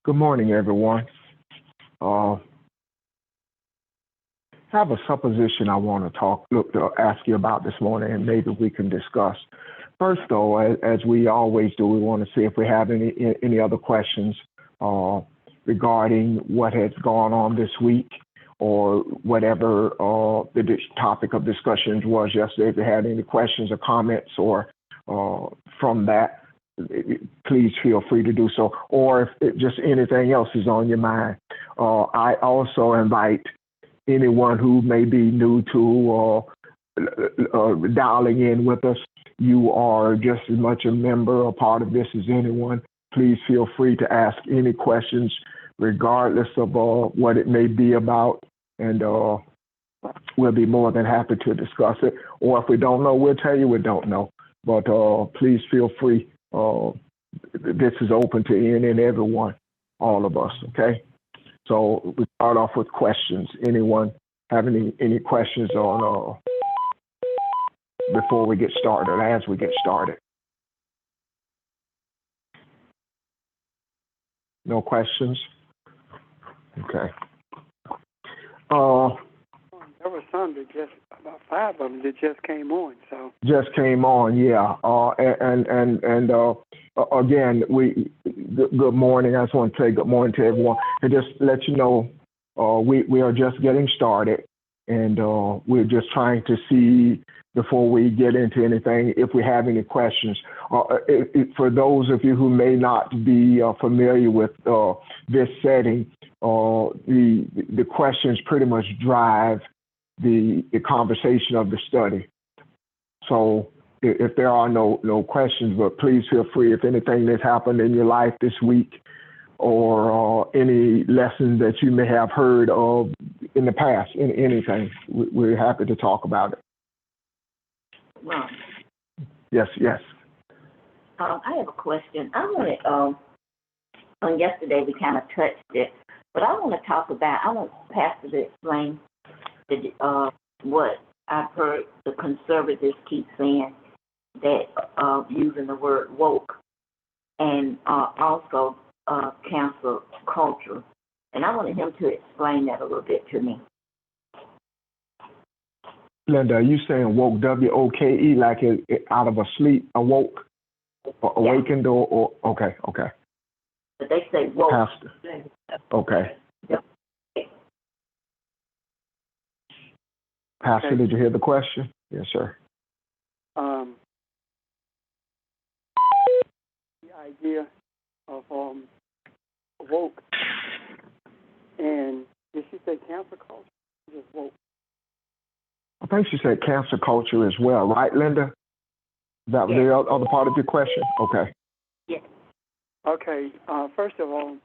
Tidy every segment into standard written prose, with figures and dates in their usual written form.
Good morning, everyone. I have a supposition I want to ask you about this morning, and maybe we can discuss. First, though, as we always do, we want to see if we have any other questions uh, regarding what has gone on this week or whatever the topic of discussions was yesterday. If you had any questions or comments or from that, please feel free to do so. Or if just anything else is on your mind. I also invite anyone who may be new to dialing in with us. You are just as much a member or part of this as anyone. Please feel free to ask any questions, regardless of what it may be about, and we'll be more than happy to discuss it. Or if we don't know, we'll tell you we don't know. But please feel free. This is open to any and everyone, all of us, okay? So we start off with questions. Anyone have any questions on before we get started, as we get started? No questions? Okay. There were some that about 5 of them that just came on. So just came on, yeah. Again, good morning. I just want to say good morning to everyone, and just let you know, we are just getting started, and we're just trying to see before we get into anything if we have any questions. For those of you who may not be familiar with this setting, the questions pretty much drive the conversation of the study. So if there are no questions, but please feel free if anything that's happened in your life this week or any lessons that you may have heard of in the past, anything, we're happy to talk about it. Ron. Yes. I have a question. I wanted, on yesterday we kind of touched it, but I want Pastor to explain what I've heard the conservatives keep saying, that using the word woke, and also cancel culture. And I wanted him to explain that a little bit to me. Linda, are you saying woke, W-O-K-E, like out of a sleep, awoke, or awakened, or okay. But they say woke. Pastor. Okay. Yep. Pastor, did you hear the question? Yes, sir. The idea of woke, and did she say cancel culture? Just woke. I think she said cancer culture as well, right, Linda? Is that the other part of your question? Okay. Yes. Okay. First of all,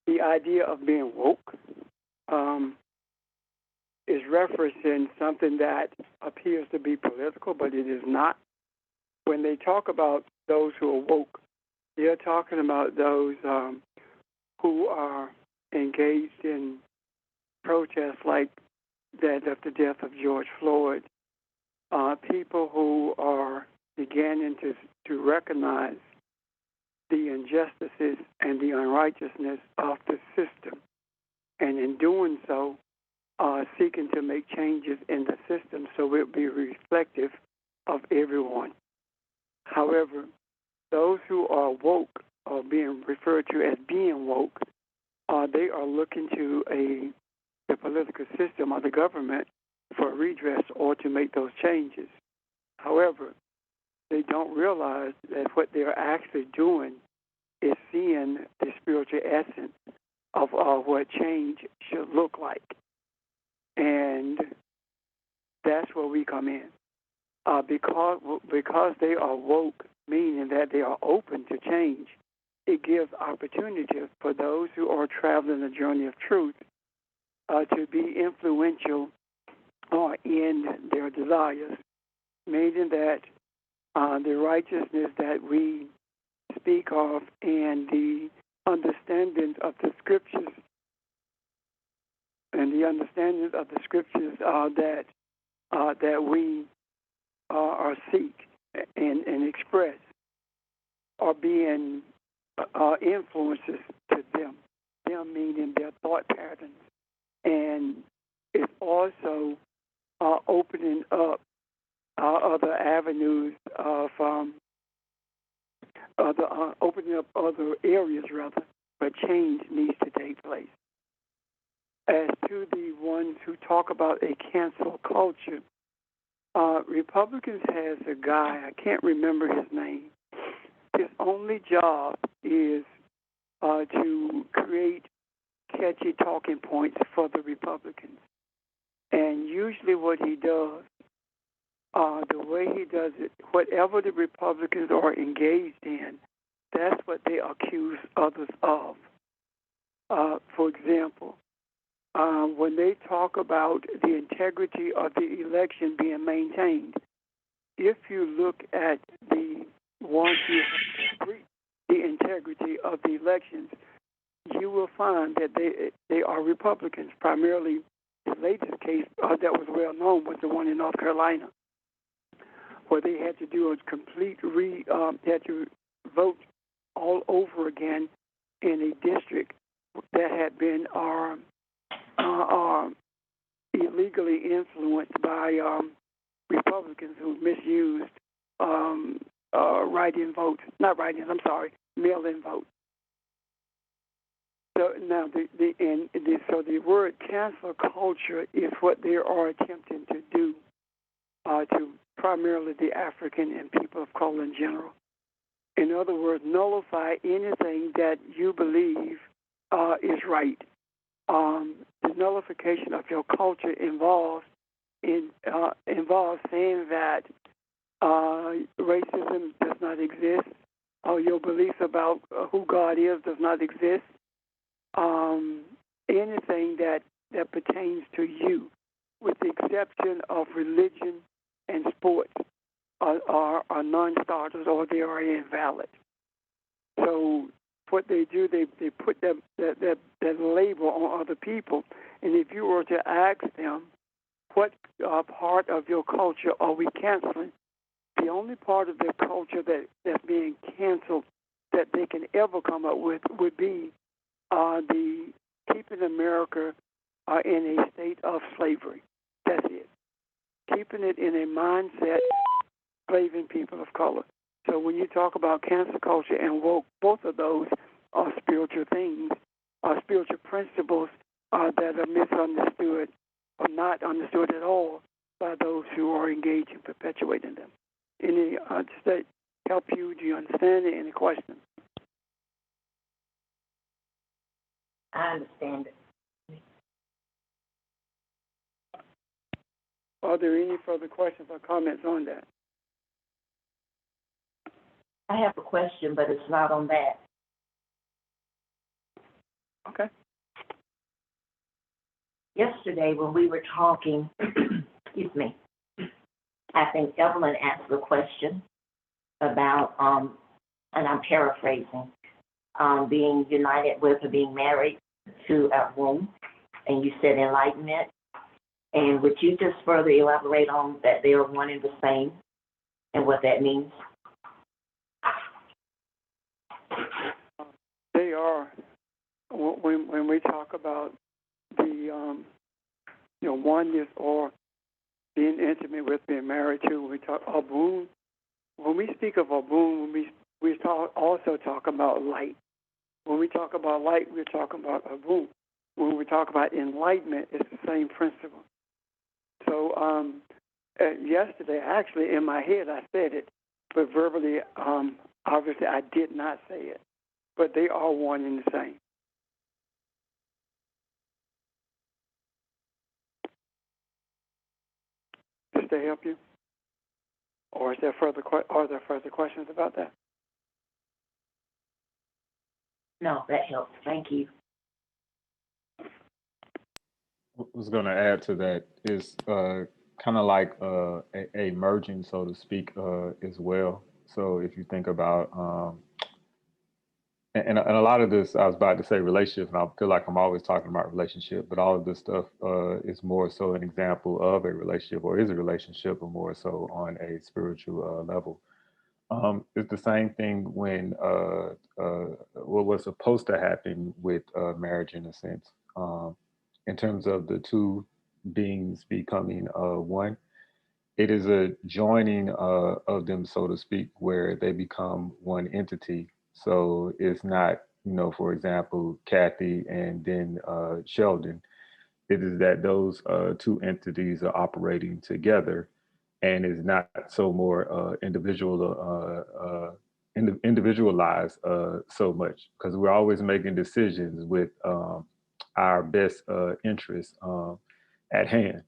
the idea of being woke is referencing something that appears to be political, but it is not. When they talk about those who are woke, they're talking about those who are engaged in protests like that of the death of George Floyd, people who are beginning to recognize the injustices and the unrighteousness of the system, and in doing so, seeking to make changes in the system so it will be reflective of everyone. However, those who are woke, or being referred to as being woke, they are looking to the political system or the government for redress or to make those changes. However, they don't realize that what they're actually doing is seeing the spiritual essence of what change should look like. And that's where we come in. Because they are woke, meaning that they are open to change, it gives opportunity for those who are traveling the journey of truth to be influential in their desires, meaning that the righteousness that we speak of and the understanding of the scriptures that we are seek and express are being influences them meaning their thought patterns, and it's also opening up other avenues of opening up other areas rather, where change needs to take place. As to the ones who talk about a cancel culture, Republicans has a guy, I can't remember his name. His only job is to create catchy talking points for the Republicans. And usually what he does, the way he does it, whatever the Republicans are engaged in, that's what they accuse others of. For example, when they talk about the integrity of the election being maintained, if you look at the ones who agree the integrity of the elections, you will find that they are Republicans. Primarily, the latest case that was well known was the one in North Carolina, where they had to do a complete had to vote all over again in a district that had been illegally influenced by Republicans who misused write-in votes. Not write-ins, I'm sorry, mail-in votes. So now so the word cancel culture is what they are attempting to do to primarily the African and people of color in general. In other words, nullify anything that you believe is right. The nullification of your culture involves saying that racism does not exist, or your beliefs about who God is does not exist. Anything that pertains to you, with the exception of religion and sports, are non-starters or they are invalid. So what they do, they put that label on other people. And if you were to ask them, what part of your culture are we canceling? The only part of their culture that's being canceled that they can ever come up with would be the keeping America in a state of slavery. That's it. Keeping it in a mindset slaving people of color. So when you talk about cancel culture and woke, both of those are spiritual things, are spiritual principles that are misunderstood or not understood at all by those who are engaged in perpetuating them. Any does that help you? Do you understand it? Any questions? I understand it. Are there any further questions or comments on that? I have a question, but it's not on that. Okay. Yesterday when we were talking, excuse me, I think Evelyn asked a question about, and I'm paraphrasing, being united with or being married to a womb, and you said enlightenment. And would you just further elaborate on that they are one and the same and what that means? They are. When we talk about the oneness or being intimate with, being married to, we talk abun. When we speak of abun, we also talk about light. When we talk about light, we're talking about abun. When we talk about enlightenment, it's the same principle. So yesterday, actually, in my head, I said it, but verbally, obviously, I did not say it. But they are one and the same. Does that help you? Or is there are there further questions about that? No, that helps. Thank you. I was going to add to that is kind of like a merging, so to speak, as well. So if you think about, and a lot of this, I was about to say relationship, and I feel like I'm always talking about relationship, but all of this stuff is more so an example of a relationship, or is a relationship, or more so on a spiritual level. It's the same thing when what was supposed to happen with marriage in a sense, in terms of the two beings becoming one. It is a joining of them, so to speak, where they become one entity. So it's not, for example, Kathy and then Sheldon. It is that those two entities are operating together, and is not so more individualized so much, because we're always making decisions with our best interests at hand.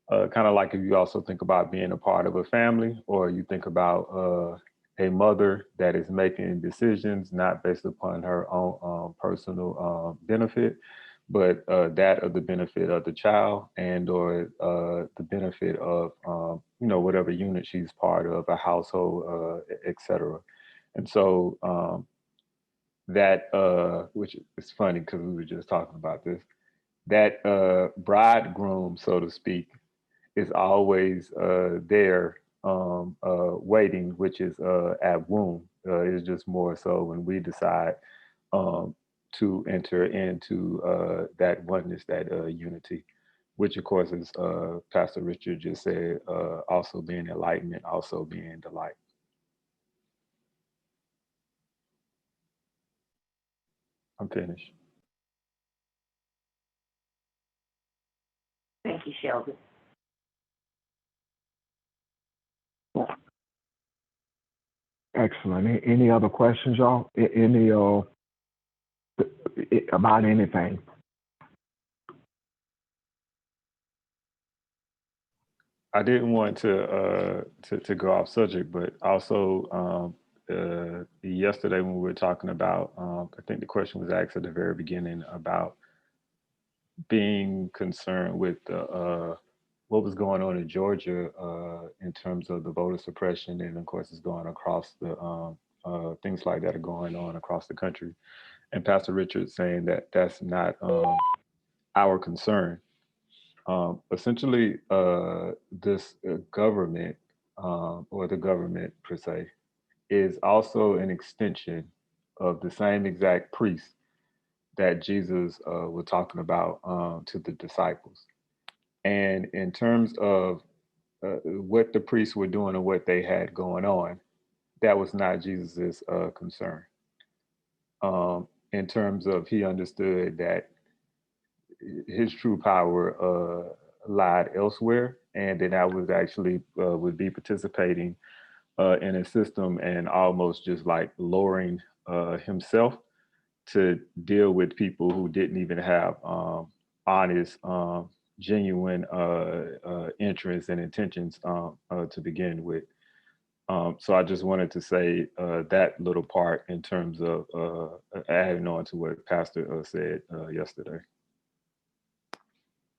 Kind of like if you also think about being a part of a family, or you think about a mother that is making decisions not based upon her own personal benefit, but that of the benefit of the child, and or the benefit of whatever unit she's part of, a household, etc. And so that which is funny because we were just talking about this, that bridegroom, so to speak, is always there, waiting, which is at womb. It's just more so when we decide um, to enter into that oneness, that unity, which of course is Pastor Richard just said, also being enlightenment, also being delight. I'm finished. Thank you, Sheldon. Excellent. Any other questions, y'all? Any about anything? I didn't want to go off subject, but also yesterday when we were talking about, I think the question was asked at the very beginning about being concerned with what was going on in Georgia in terms of the voter suppression, and of course, it's going across the things like that are going on across the country. And Pastor Richard saying that that's not our concern. Essentially, this government, or the government per se, is also an extension of the same exact priest that Jesus was talking about to the disciples. And in terms of what the priests were doing and what they had going on, that was not Jesus's concern. In terms of, he understood that his true power lied elsewhere, and then I was actually would be participating in a system and almost just like lowering himself to deal with people who didn't even have honest, genuine interests and intentions to begin with. So I just wanted to say that little part in terms of adding on to what Pastor said yesterday.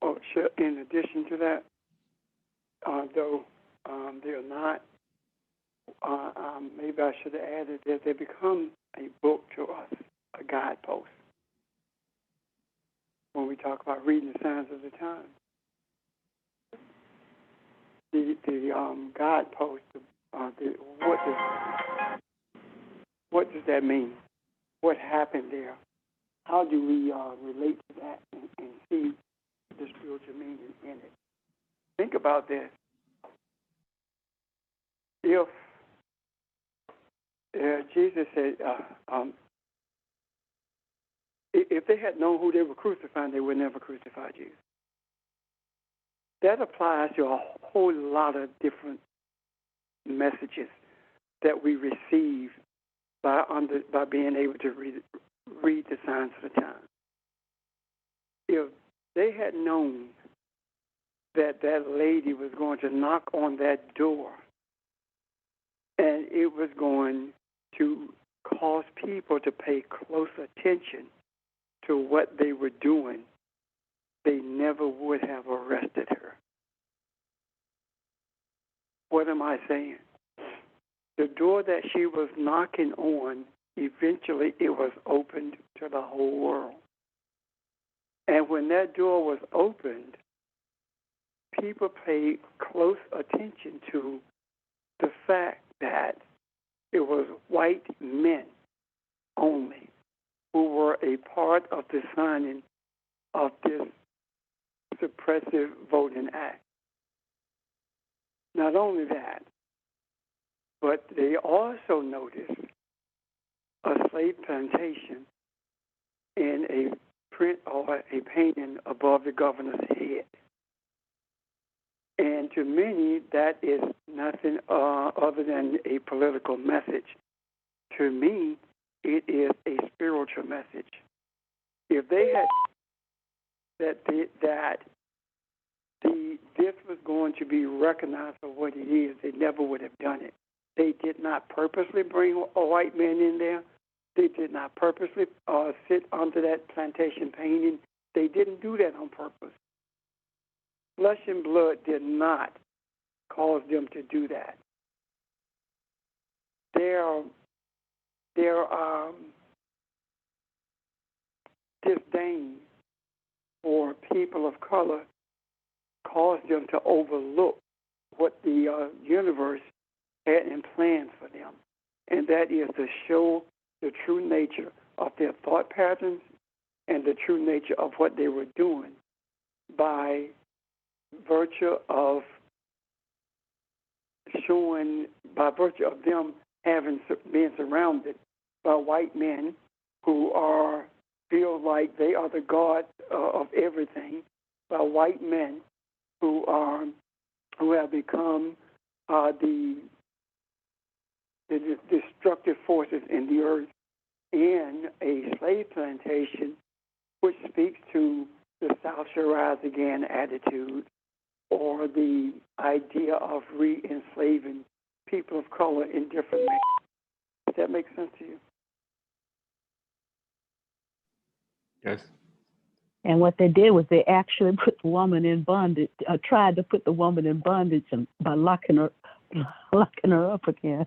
Oh, sure. In addition to that, though they're not, maybe I should have added that they become a book to us, a guidepost. When we talk about reading the signs of the time, the guidepost, what does that mean? What happened there? How do we relate to that and see the spiritual meaning in it? Think about this. If Jesus said, if they had known who they were crucifying, they would never crucify Jesus. That applies to a whole lot of different messages that we receive by being able to read the signs of the time. If they had known that that lady was going to knock on that door and it was going to cause people to pay close attention to what they were doing, they never would have arrested her. What am I saying? The door that she was knocking on, eventually it was opened to the whole world. And when that door was opened, people paid close attention to the fact that it was white men only who were a part of the signing of this suppressive voting act. Not only that, but they also noticed a slave plantation in a print or a painting above the governor's head. And to many, that is nothing other than a political message. To me, it is a spiritual message. If they had this was going to be recognized for what it is, they never would have done it. They did not purposely bring a white man in there. They did not purposely sit under that plantation painting. They didn't do that on purpose. Flesh and blood did not cause them to do that. Their disdain for people of color caused them to overlook what the universe had in plan for them, and that is to show the true nature of their thought patterns and the true nature of what they were doing by virtue of them being surrounded by white men who feel like they are the god of everything, by white men who have become the destructive forces in the earth, and a slave plantation, which speaks to the South shall rise again attitude, or the idea of re-enslaving people of color in different ways. Does that make sense to you? Yes. And what they did was they actually put the woman in bondage, tried to put the woman in bondage by locking her up again.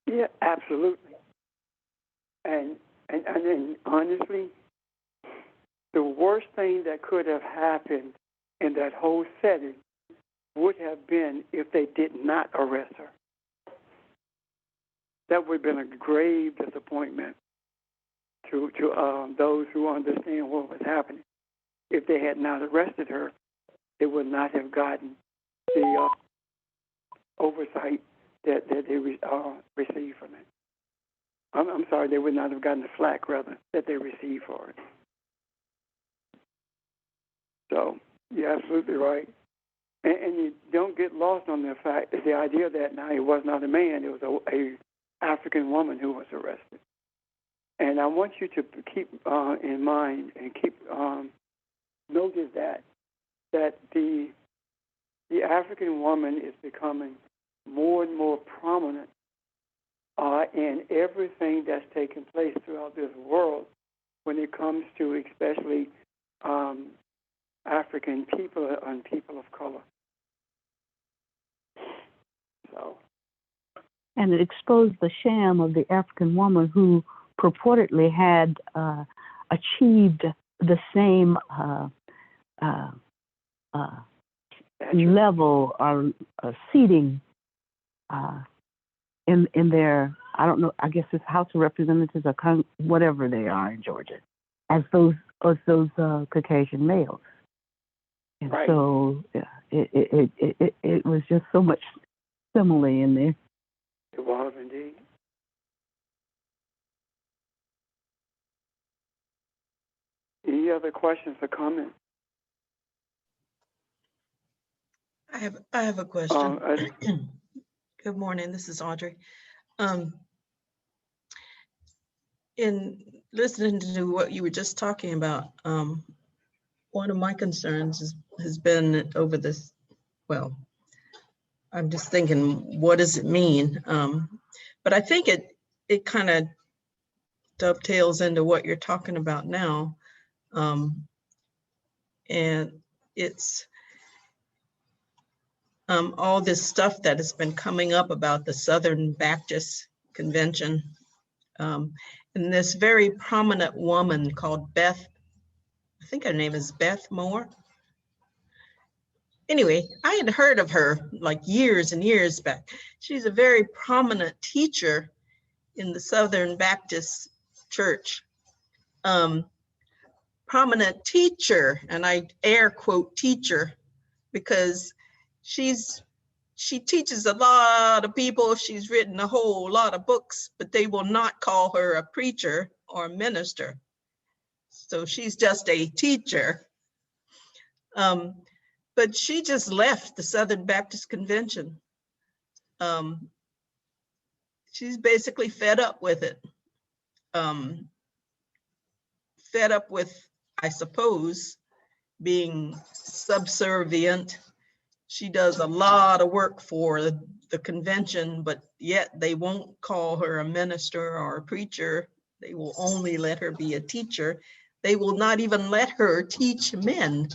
Yeah, absolutely. And honestly, the worst thing that could have happened in that whole setting would have been if they did not arrest her. That would have been a grave disappointment to those who understand what was happening. If they had not arrested her, they would not have gotten the oversight that they received from it. I'm sorry, they would not have gotten the flack, rather, that they received for it. So, you're absolutely right. And you don't get lost on the fact that the idea that now it was not a man, it was a African woman who was arrested. And I want you to keep in mind and keep notice that the African woman is becoming more and more prominent in everything that's taking place throughout this world when it comes to especially African people and people of color. So. And it exposed the sham of the African woman who purportedly had achieved the same level or seating in their, I don't know, I guess it's House of Representatives or whatever they are in Georgia, as those Caucasian males. And right. So it was just so much simile in there. It was indeed. Any other questions or comments? I have a question. Good morning. This is Audrey. In listening to what you were just talking about, one of my concerns has been over this. Well, I'm just thinking, what does it mean? But I think it kind of dovetails into what you're talking about now. And it's all this stuff that has been coming up about the Southern Baptist Convention. And this very prominent woman called Beth, I think her name is Beth Moore. anyway, I had heard of her like years and years back. She's a very prominent teacher in the Southern Baptist Church. Prominent teacher, and I air quote teacher, because she teaches a lot of people. She's written a whole lot of books, but they will not call her a preacher or a minister. So she's just a teacher. But she just left the Southern Baptist Convention. She's basically fed up with it. Fed up with, I suppose, being subservient. She does a lot of work for the convention, but yet they won't call her a minister or a preacher. They will only let her be a teacher. They will not even let her teach men.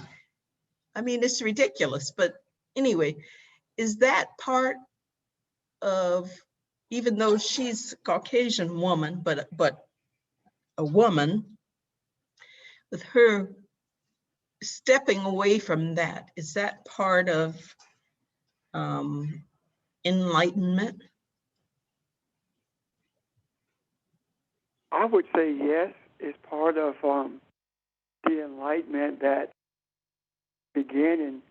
I mean, it's ridiculous. But anyway, is that part of, even though she's a Caucasian woman, but a woman, with her stepping away from that, is that part of enlightenment? I would say yes, it's part of the enlightenment that beginning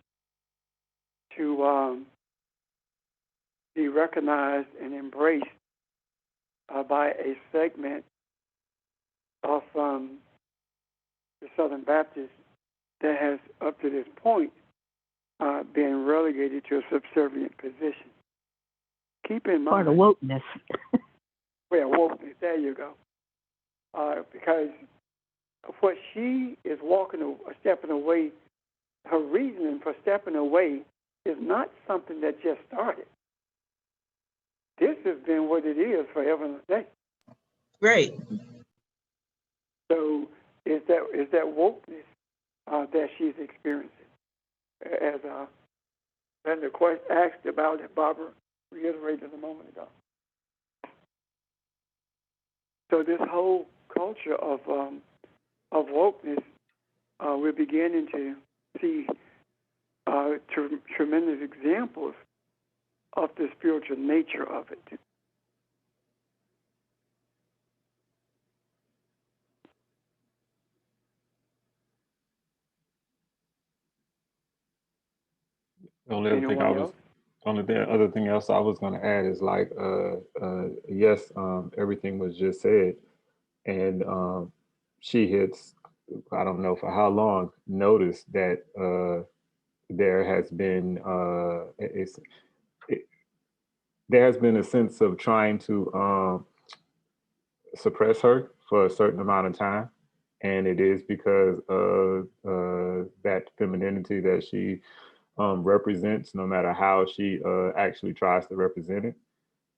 to be recognized and embraced by a segment of the Southern Baptists that has, up to this point, been relegated to a subservient position. Keep in mind, Part of wokeness. well, wokeness, there you go. Because what she is stepping away, her reasoning for stepping away is not something that just started. This has been what it is forever and a day. Right. So is that wokeness that she's experiencing? As Linda asked about it, Barbara reiterated a moment ago. So this whole culture of wokeness, we're beginning to see tremendous examples of the spiritual nature of it. The only other thing else I was going to add is like, yes, everything was just said, and she hits, I don't know for how long, noticed that there has been there has been a sense of trying to suppress her for a certain amount of time, and it is because of that femininity that she represents, no matter how she actually tries to represent it.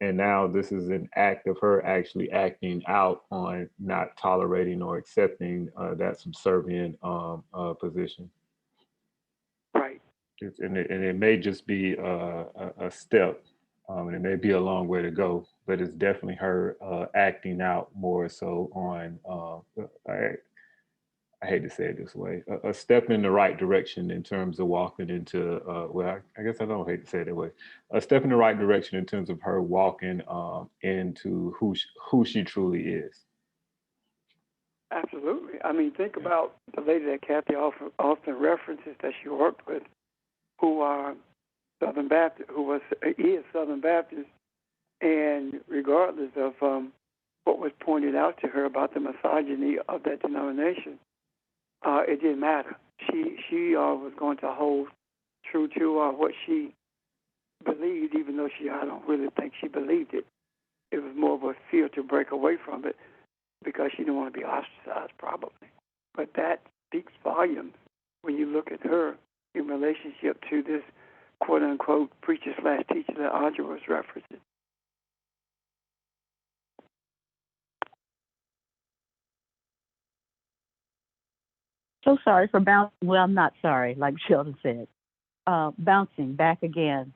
And now this is an act of her actually acting out on not tolerating or accepting that subservient position. Right. And it may just be a step, and it may be a long way to go, but it's definitely her acting out more so on, I hate to say it this way, a step in the right direction in terms of walking into, well, I guess I don't hate to say it that way, a step in the right direction in terms of her walking into who she truly is. Absolutely. I mean, think about the lady that Kathy often references that she worked with, who are Southern Baptist, is Southern Baptist, and regardless of what was pointed out to her about the misogyny of that denomination, it didn't matter. She was going to hold true to what she believed, even though I don't really think she believed it. It was more of a fear to break away from it because she didn't want to be ostracized, probably. But that speaks volumes when you look at her in relationship to this quote-unquote preacher/teacher that Audra was referencing. So sorry for bouncing. Well, I'm not sorry, like Sheldon said. Bouncing back again.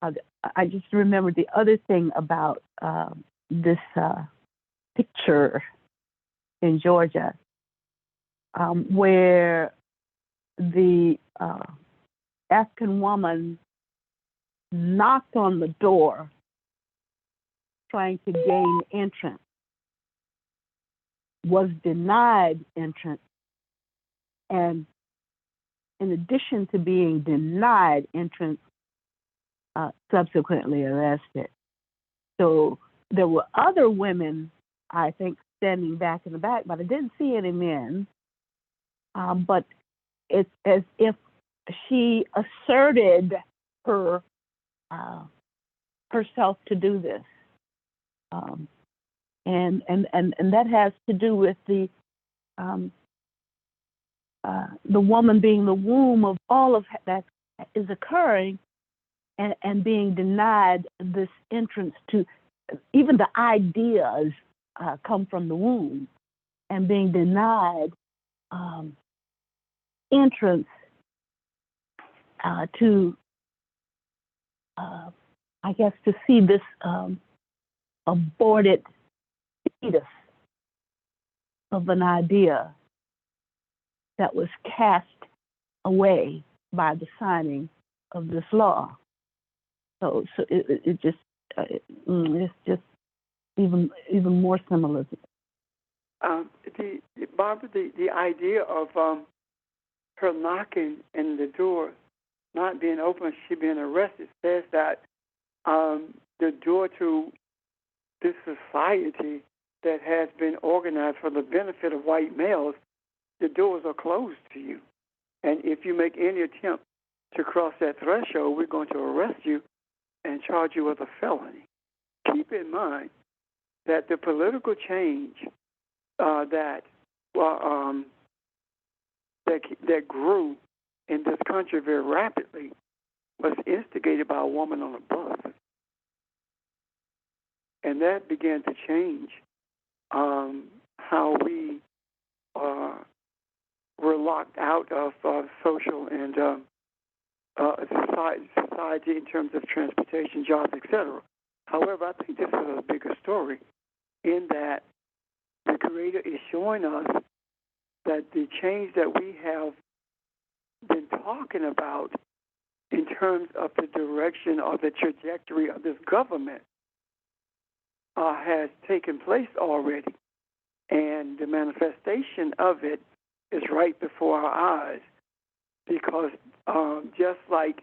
I just remembered the other thing about this picture in Georgia, where the African woman knocked on the door trying to gain entrance, was denied entrance, and in addition to being denied entrance, subsequently arrested. So there were other women, I think, standing back in the back, but I didn't see any men. But it's as if she asserted her herself to do this, and that has to do with the woman being the womb of all of that is occurring, and being denied this entrance to even the ideas come from the womb, and being denied entrance to I guess to see this aborted fetus of an idea that was cast away by the signing of this law. So it's just even more symbolism. Barbara, the idea of her knocking and the door not being open, she being arrested, says that the door to this society that has been organized for the benefit of white males, the doors are closed to you. And if you make any attempt to cross that threshold, we're going to arrest you and charge you with a felony. Keep in mind that the political change that grew in this country very rapidly was instigated by a woman on a bus. And that began to change how we were locked out of social and society in terms of transportation, jobs, etc. However, I think this is a bigger story in that the Creator is showing us that the change that we have been talking about in terms of the direction or the trajectory of this government has taken place already. And the manifestation of it is right before our eyes, because just like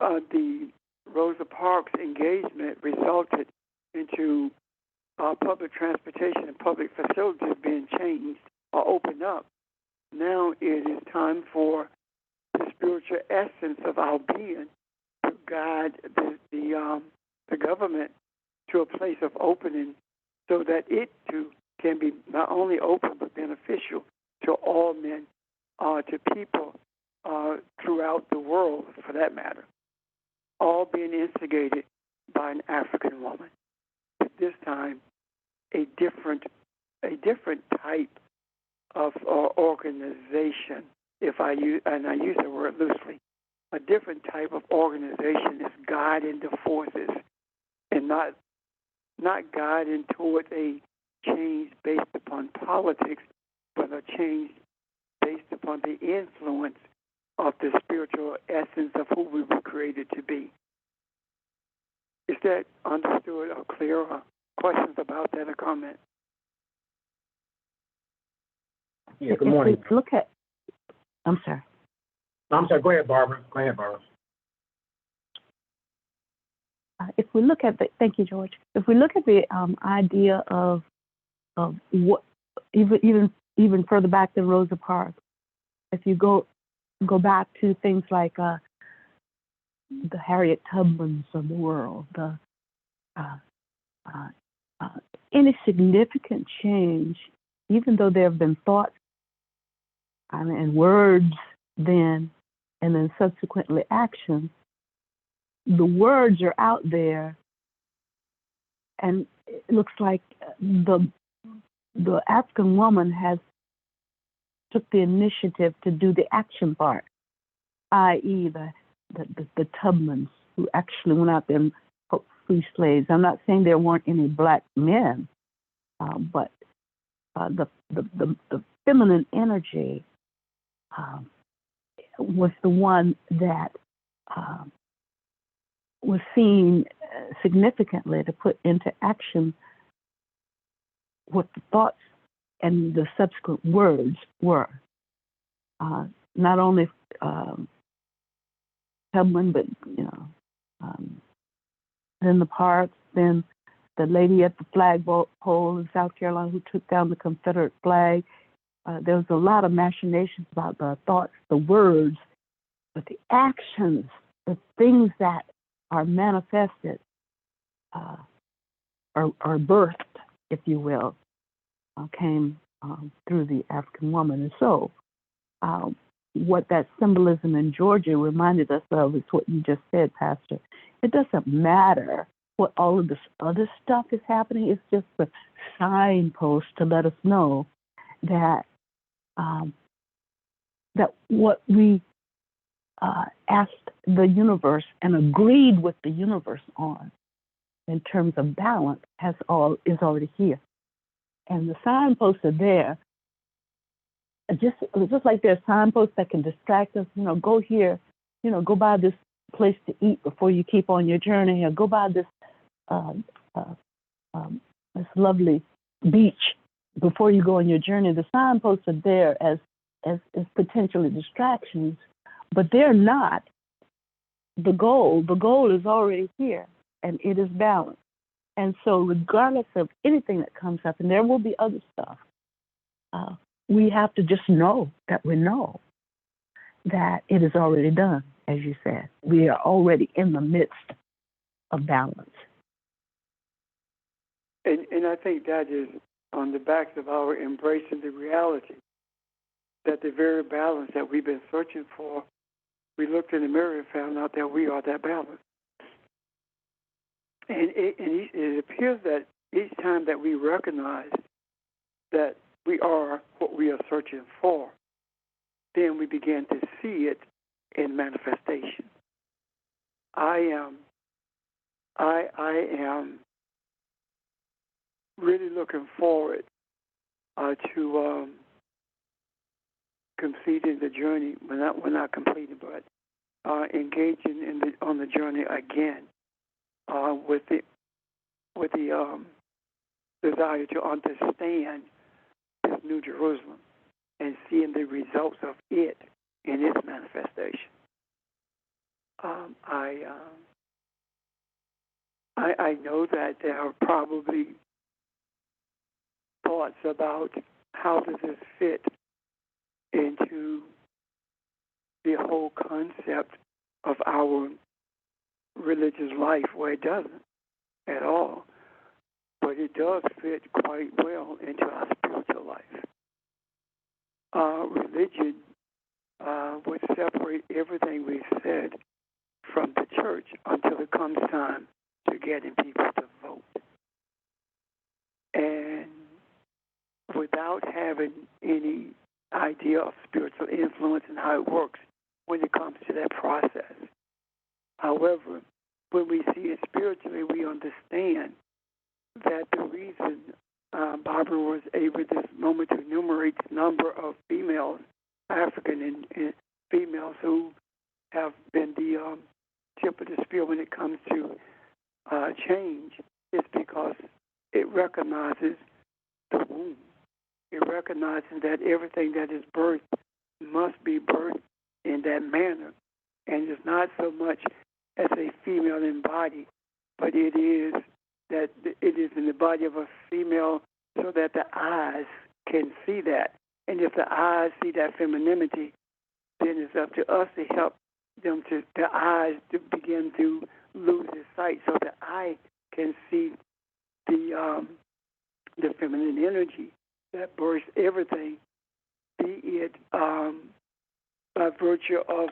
the Rosa Parks engagement resulted into public transportation and public facilities being changed or opened up, now it is time for the spiritual essence of our being to guide the government to a place of opening, so that it too can be not only open but beneficial to all men, to people throughout the world, for that matter, all being instigated by an African woman. But this time, a different type of organization. If I use the word loosely, a different type of organization is guiding the forces, and not guiding towards a change based upon politics, but a change based upon the influence of the spiritual essence of who we were created to be. Is that understood or clear? Or questions about that or comment? Yeah, good morning. If we look at, I'm sorry. I'm sorry, go ahead, Barbara. If we look at thank you, George. If we look at the idea of what, even further back than Rosa Parks, if you go back to things like the Harriet Tubmans of the world, any significant change, even though there have been thoughts and words then, and then subsequently actions, the words are out there, and it looks like the African woman has took the initiative to do the action part, i.e. the Tubmans, who actually went out there and free slaves. I'm not saying there weren't any black men, but the feminine energy was the one that was seen significantly to put into action what the thoughts and the subsequent words were. Not only Tubman, but in the parks, then the lady at the flagpole in South Carolina who took down the Confederate flag. There was a lot of machinations about the thoughts, the words, but the actions, the things that are manifested, are birthed, if you will, came through the African woman. And so what that symbolism in Georgia reminded us of is what you just said, Pastor. It doesn't matter what all of this other stuff is happening. It's just a signpost to let us know that that what we asked the universe and agreed with the universe on in terms of balance is already here. And the signposts are there. Just like there's signposts that can distract us, go here, go by this place to eat before you keep on your journey, or go by this this lovely beach before you go on your journey. The signposts are there as potentially distractions, but they're not the goal. The goal is already here, and it is balanced. And so regardless of anything that comes up, and there will be other stuff, we have to just know that we know that it is already done, as you said. We are already in the midst of balance. And I think that is on the backs of our embracing the reality that the very balance that we've been searching for, we looked in the mirror and found out that we are that balance. And it appears that each time that we recognize that we are what we are searching for, then we begin to see it in manifestation. I am really looking forward to completing the journey. We're not completing, but engaging on the journey again with the desire to understand this New Jerusalem and seeing the results of it in its manifestation. I know that there are probably thoughts about how does this fit into the whole concept of our religious life, where it doesn't at all. But it does fit quite well into our spiritual life. Religion would separate everything we've said from the church until it comes time to getting people to vote. And without having any idea of spiritual influence and how it works when it comes to that process. However, when we see it spiritually, we understand that the reason Barbara was able this moment to enumerate the number of females, African and females, who have been the tip of the spear when it comes to change, is because it recognizes the womb. It recognizes that everything that is birthed must be birthed in that manner. And it's not so much as a female in body, but it is that it is in the body of a female so that the eyes can see that. And if the eyes see that femininity, then it's up to us to help them to the eyes to begin to lose its sight so the eye can see the feminine energy that bursts everything, be it by virtue of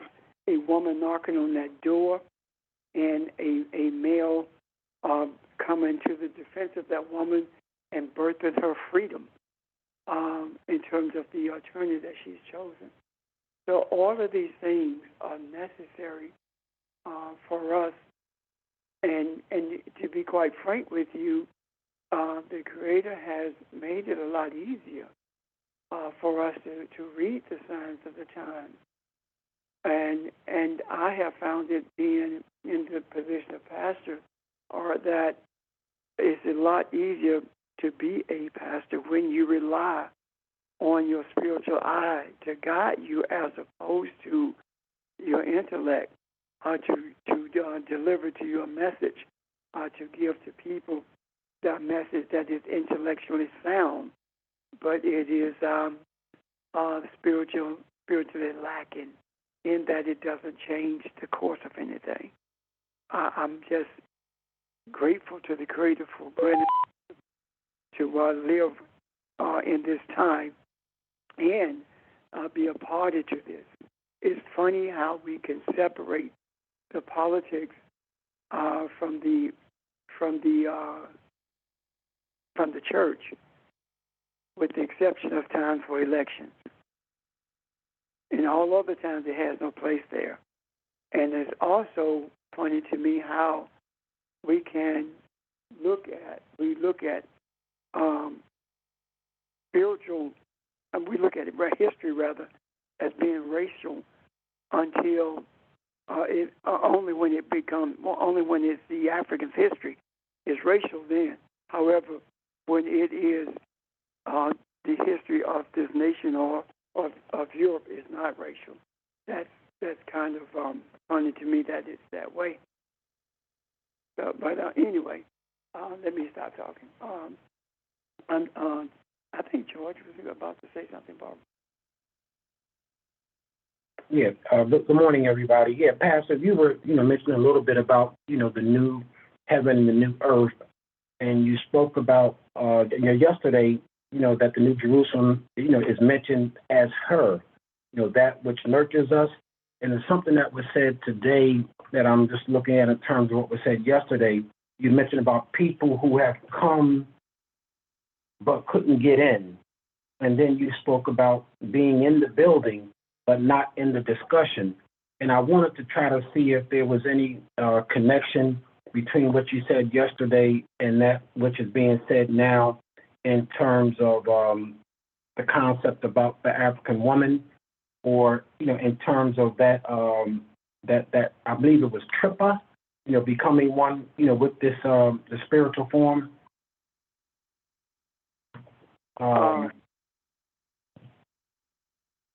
a woman knocking on that door and a male coming to the defense of that woman and birthing her freedom in terms of the attorney that she's chosen. So all of these things are necessary for us. And to be quite frank with you, the Creator has made it a lot easier for us to read the signs of the times And I have found it being in the position of pastor, or that it's a lot easier to be a pastor when you rely on your spiritual eye to guide you, as opposed to your intellect to deliver to your message, to give to people that message that is intellectually sound, but it is spiritually lacking, in that it doesn't change the course of anything. I'm just grateful to the Creator for granting to live in this time and be a party to this. It's funny how we can separate the politics from the church, with the exception of times for elections. In all other times, it has no place there. And it's also funny to me how we can look at spiritual, we look at history rather, as being racial until only when it's the African's history is racial then. However, when it is the history of this nation or of Europe is not racial. That's kind of funny to me that it's that way. But anyway, let me stop talking. I think George was about to say something, Barbara. Yeah. Good morning, everybody. Yeah, Pastor, you were, mentioning a little bit about, the new heaven and the new earth, and you spoke about, yesterday, that the New Jerusalem, is mentioned as her, that which nurtures us. And it's something that was said today that I'm just looking at in terms of what was said yesterday. You mentioned about people who have come but couldn't get in. And then you spoke about being in the building but not in the discussion. And I wanted to try to see if there was any connection between what you said yesterday and that which is being said now, in terms of the concept about the African woman, or in terms of that that I believe it was Trippa, becoming one, with this the spiritual form.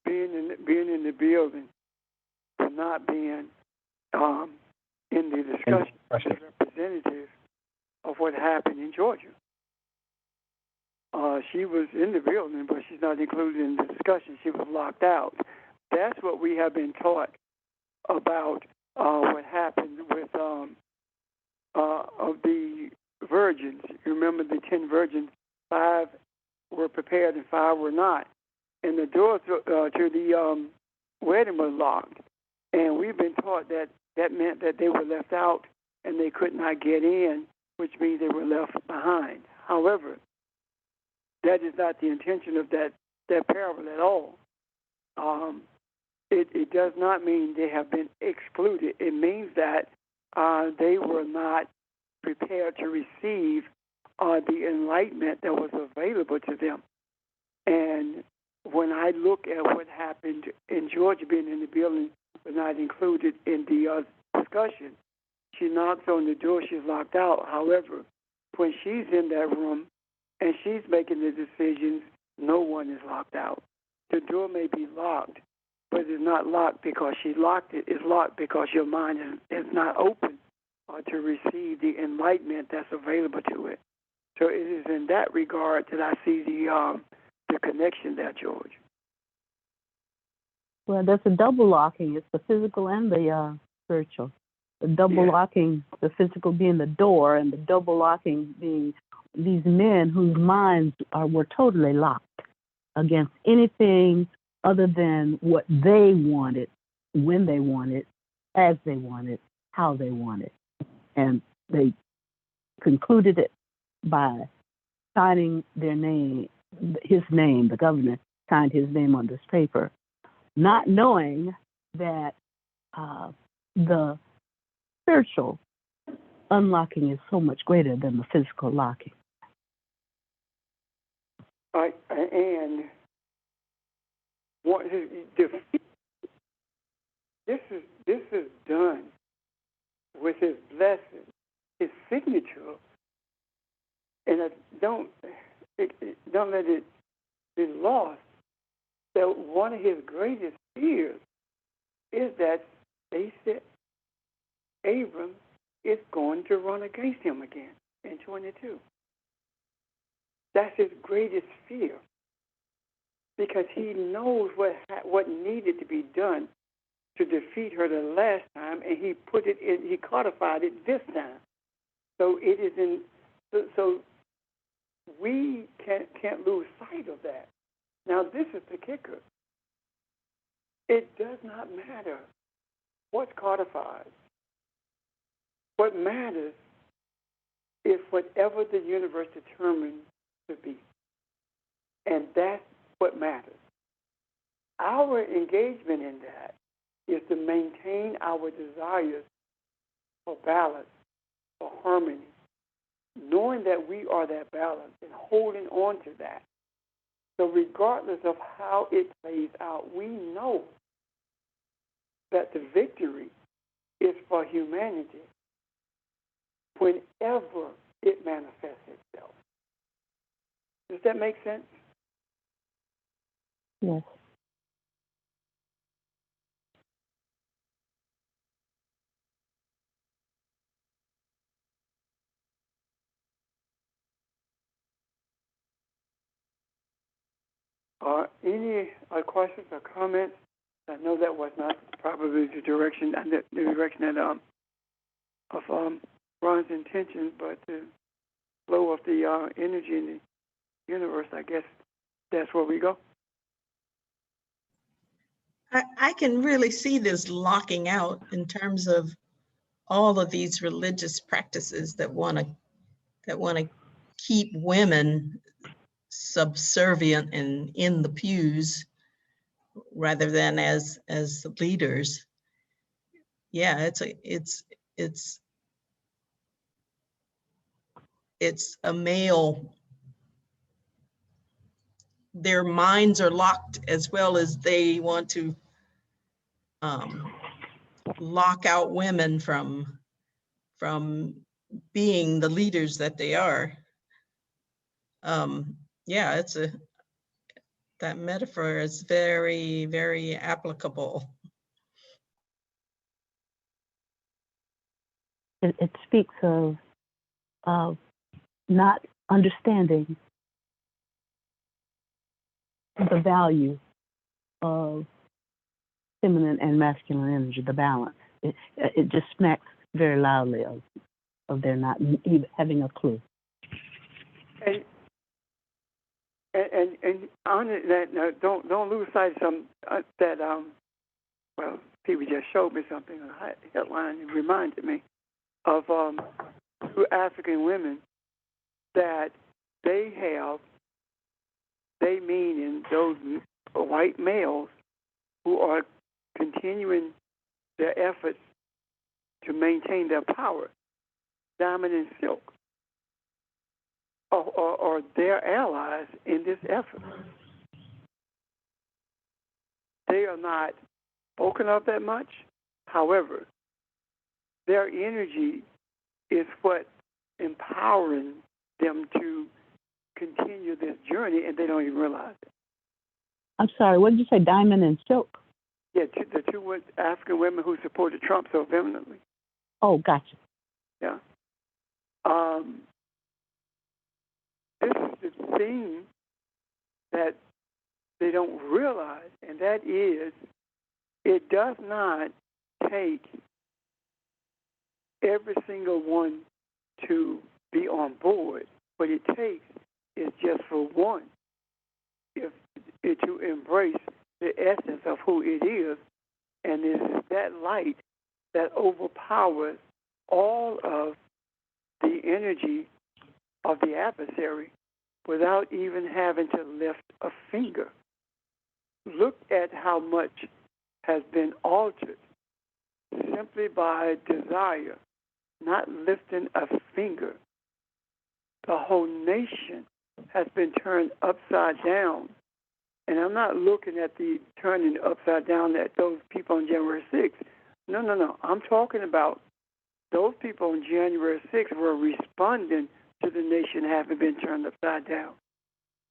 Being in the building, but not being in the discussion as representative of what happened in Georgia. She was in the building, but she's not included in the discussion. She was locked out. That's what we have been taught about what happened with of the virgins. You remember the 10 virgins, 5 were prepared and 5 were not. And the door to the wedding was locked. And we've been taught that meant that they were left out and they could not get in, which means they were left behind. However, that is not the intention of that parable at all. It does not mean they have been excluded. It means that they were not prepared to receive the enlightenment that was available to them. And when I look at what happened in Georgia, being in the building was not included in the discussion, she knocks on the door, she's locked out. However, when she's in that room and she's making the decisions, no one is locked out. The door may be locked, but it's not locked because she locked it. It's locked because your mind is not open to receive the enlightenment that's available to it. So it is in that regard that I see the connection there, George. Well, there's a double locking. It's the physical and the spiritual. The double locking, the physical being the door, and the double locking being these men whose minds were totally locked against anything other than what they wanted, when they wanted, as they wanted, how they wanted. And they concluded it by signing their name, his name, the governor signed his name on this paper, not knowing that the spiritual unlocking is so much greater than the physical locking. And This is done with his blessing, his signature, and don't let it be lost that one of his greatest fears is that they said Abram is going to run against him again in 22. That's his greatest fear, because he knows what needed to be done to defeat her the last time, and he put it in, he codified it this time. So it is in. So we can't lose sight of that. Now this is the kicker. It does not matter what's codified. What matters is whatever the universe determines to be. And that's what matters. Our engagement in that is to maintain our desires for balance, for harmony, knowing that we are that balance and holding on to that. So regardless of how it plays out, we know that the victory is for humanity whenever it manifests itself. Does that make sense? Yes. Any questions or comments? I know that was not probably the direction that of Ron's intention, but the flow of the energy in the universe. I guess that's where we go. I can really see this locking out in terms of all of these religious practices that want to keep women subservient and in the pews rather than as leaders. Yeah, it's a male. Their minds are locked, as well as they want to lock out women from being the leaders that they are. Yeah, that metaphor is very, very applicable. It speaks of not understanding the value of feminine and masculine energy, the balance. It just smacks very loudly of their not even having a clue. And on that, don't lose sight of some that well, people just showed me something, a headline, and reminded me of two African women that they mean in those white males who are continuing their efforts to maintain their power, Diamond and Silk, or their allies in this effort. They are not spoken of that much. However, their energy is what empowering them to continue this journey, and they don't even realize it. I'm sorry, what did you say, Diamond and Silk? Yeah, the two African women who supported Trump so vehemently. Oh, gotcha. Yeah. This is the thing that they don't realize, and that is it does not take every single one to be on board. What it takes is just for one to embrace the essence of who it is, and it's that light that overpowers all of the energy of the adversary without even having to lift a finger. Look at how much has been altered simply by desire, not lifting a finger. The whole nation has been turned upside down And I'm not looking at the turning upside down at those people on January 6th. No. I'm talking about those people on January 6th were responding to the nation having been turned upside down.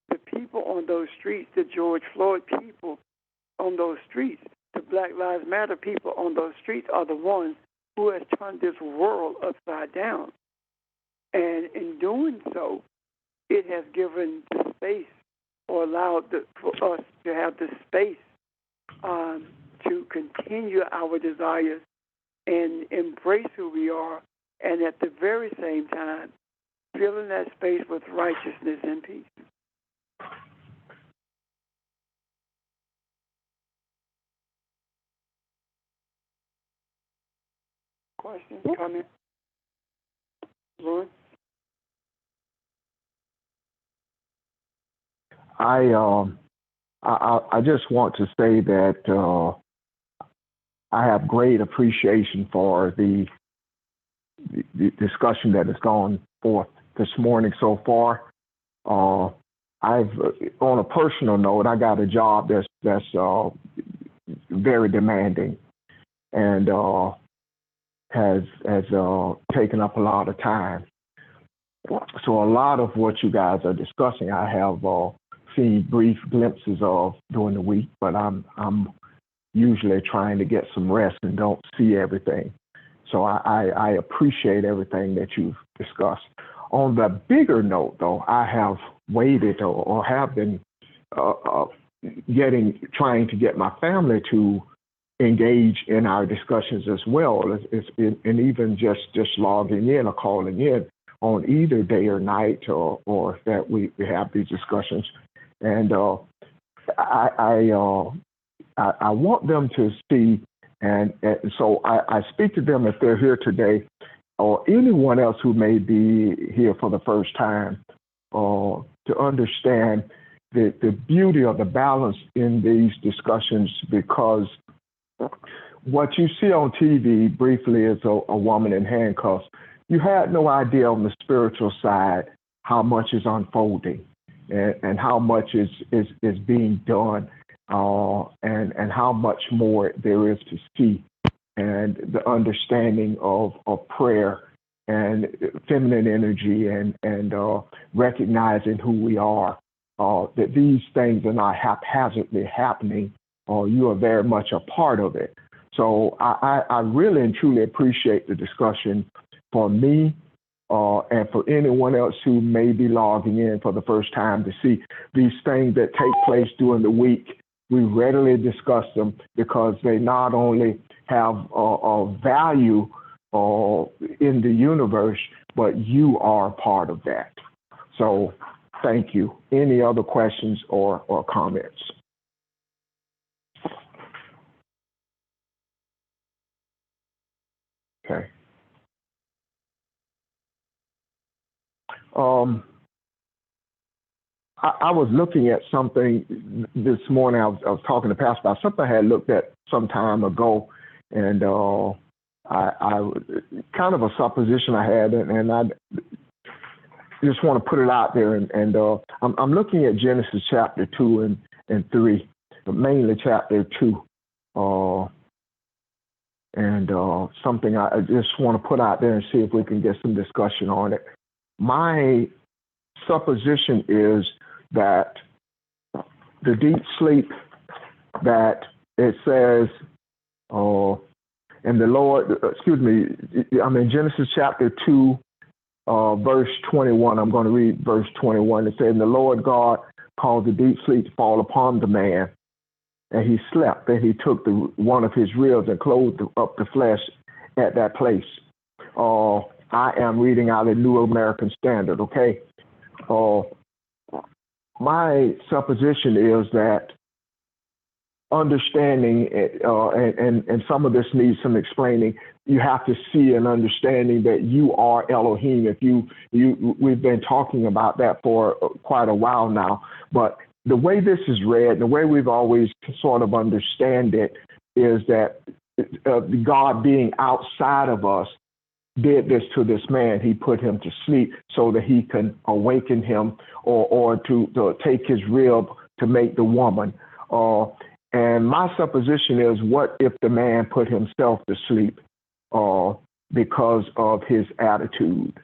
The people on those streets, the George Floyd people on those streets, the Black Lives Matter people on those streets are the ones who has turned this world upside down. And in doing so, it has given the space or allowed for us to have the space to continue our desires and embrace who we are, and at the very same time, filling that space with righteousness and peace. Questions, comments? Lauren? I just want to say that I have great appreciation for the discussion that has gone forth this morning so far. I've, on a personal note, I got a job that's very demanding and has taken up a lot of time. So a lot of what you guys are discussing, I have seen brief glimpses of during the week, but I'm usually trying to get some rest and don't see everything. So I appreciate everything that you've discussed. On the bigger note, though, I have waited or have been trying to get my family to engage in our discussions as well, and even just logging in or calling in on either day or night, or that we have these discussions. And I want them to see, and so I speak to them if they're here today, or anyone else who may be here for the first time, to understand the beauty of the balance in these discussions, because what you see on TV briefly is a woman in handcuffs. You had no idea on the spiritual side how much is unfolding and how much is being done, and how much more there is to see, and the understanding of prayer and feminine energy and recognizing who we are, that these things are not haphazardly happening, or you are very much a part of it. So I really and truly appreciate the discussion for me, and for anyone else who may be logging in for the first time to see these things that take place during the week. We readily discuss them because they not only have a value in the universe, but you are part of that. So thank you. Any other questions or comments? Okay. I was looking at something this morning. I was talking to Pastor about something I had looked at some time ago, and I kind of a supposition I had, and I just want to put it out there. And I'm looking at Genesis chapter 2 and 3, but mainly chapter 2, and something I just want to put out there and see if we can get some discussion on it. My supposition is that the deep sleep that it says, and the Lord, I'm in Genesis chapter 2, verse 21. I'm going to read verse 21. It says, and the Lord God caused the deep sleep to fall upon the man, and he slept, and he took one of his ribs and closed up the flesh at that place. I am reading out a New American Standard, okay? My supposition is that understanding, and some of this needs some explaining, you have to see an understanding that you are Elohim. We've been talking about that for quite a while now, but the way this is read, the way we've always sort of understand it, is that God being outside of us did this to this man. He put him to sleep so that he can awaken him, or to take his rib to make the woman. And my supposition is, what if the man put himself to sleep because of his attitude?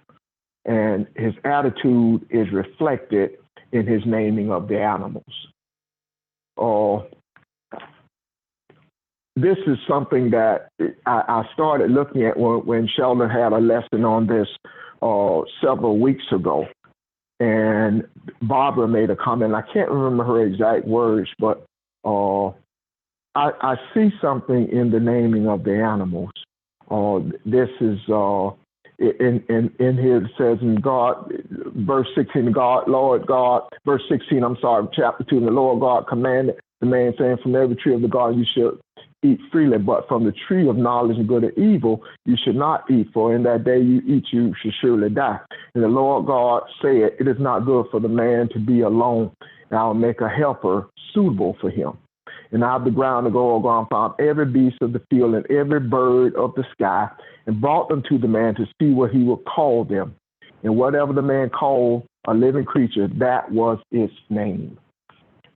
And his attitude is reflected in his naming of the animals. This is something that I started looking at when Sheldon had a lesson on this several weeks ago. And Barbara made a comment. I can't remember her exact words, but I see something in the naming of the animals. This is in here it says in God, verse 16, Lord God, verse 16, chapter 2, and the Lord God commanded the man, saying, from every tree of the garden you should eat freely, but from the tree of knowledge of good and evil you should not eat, for in that day you eat, you should surely die. And the Lord God said, it is not good for the man to be alone, and I will make a helper suitable for him. And out of the ground the Lord God found every beast of the field and every bird of the sky, and brought them to the man to see what he would call them. And whatever the man called a living creature, that was its name.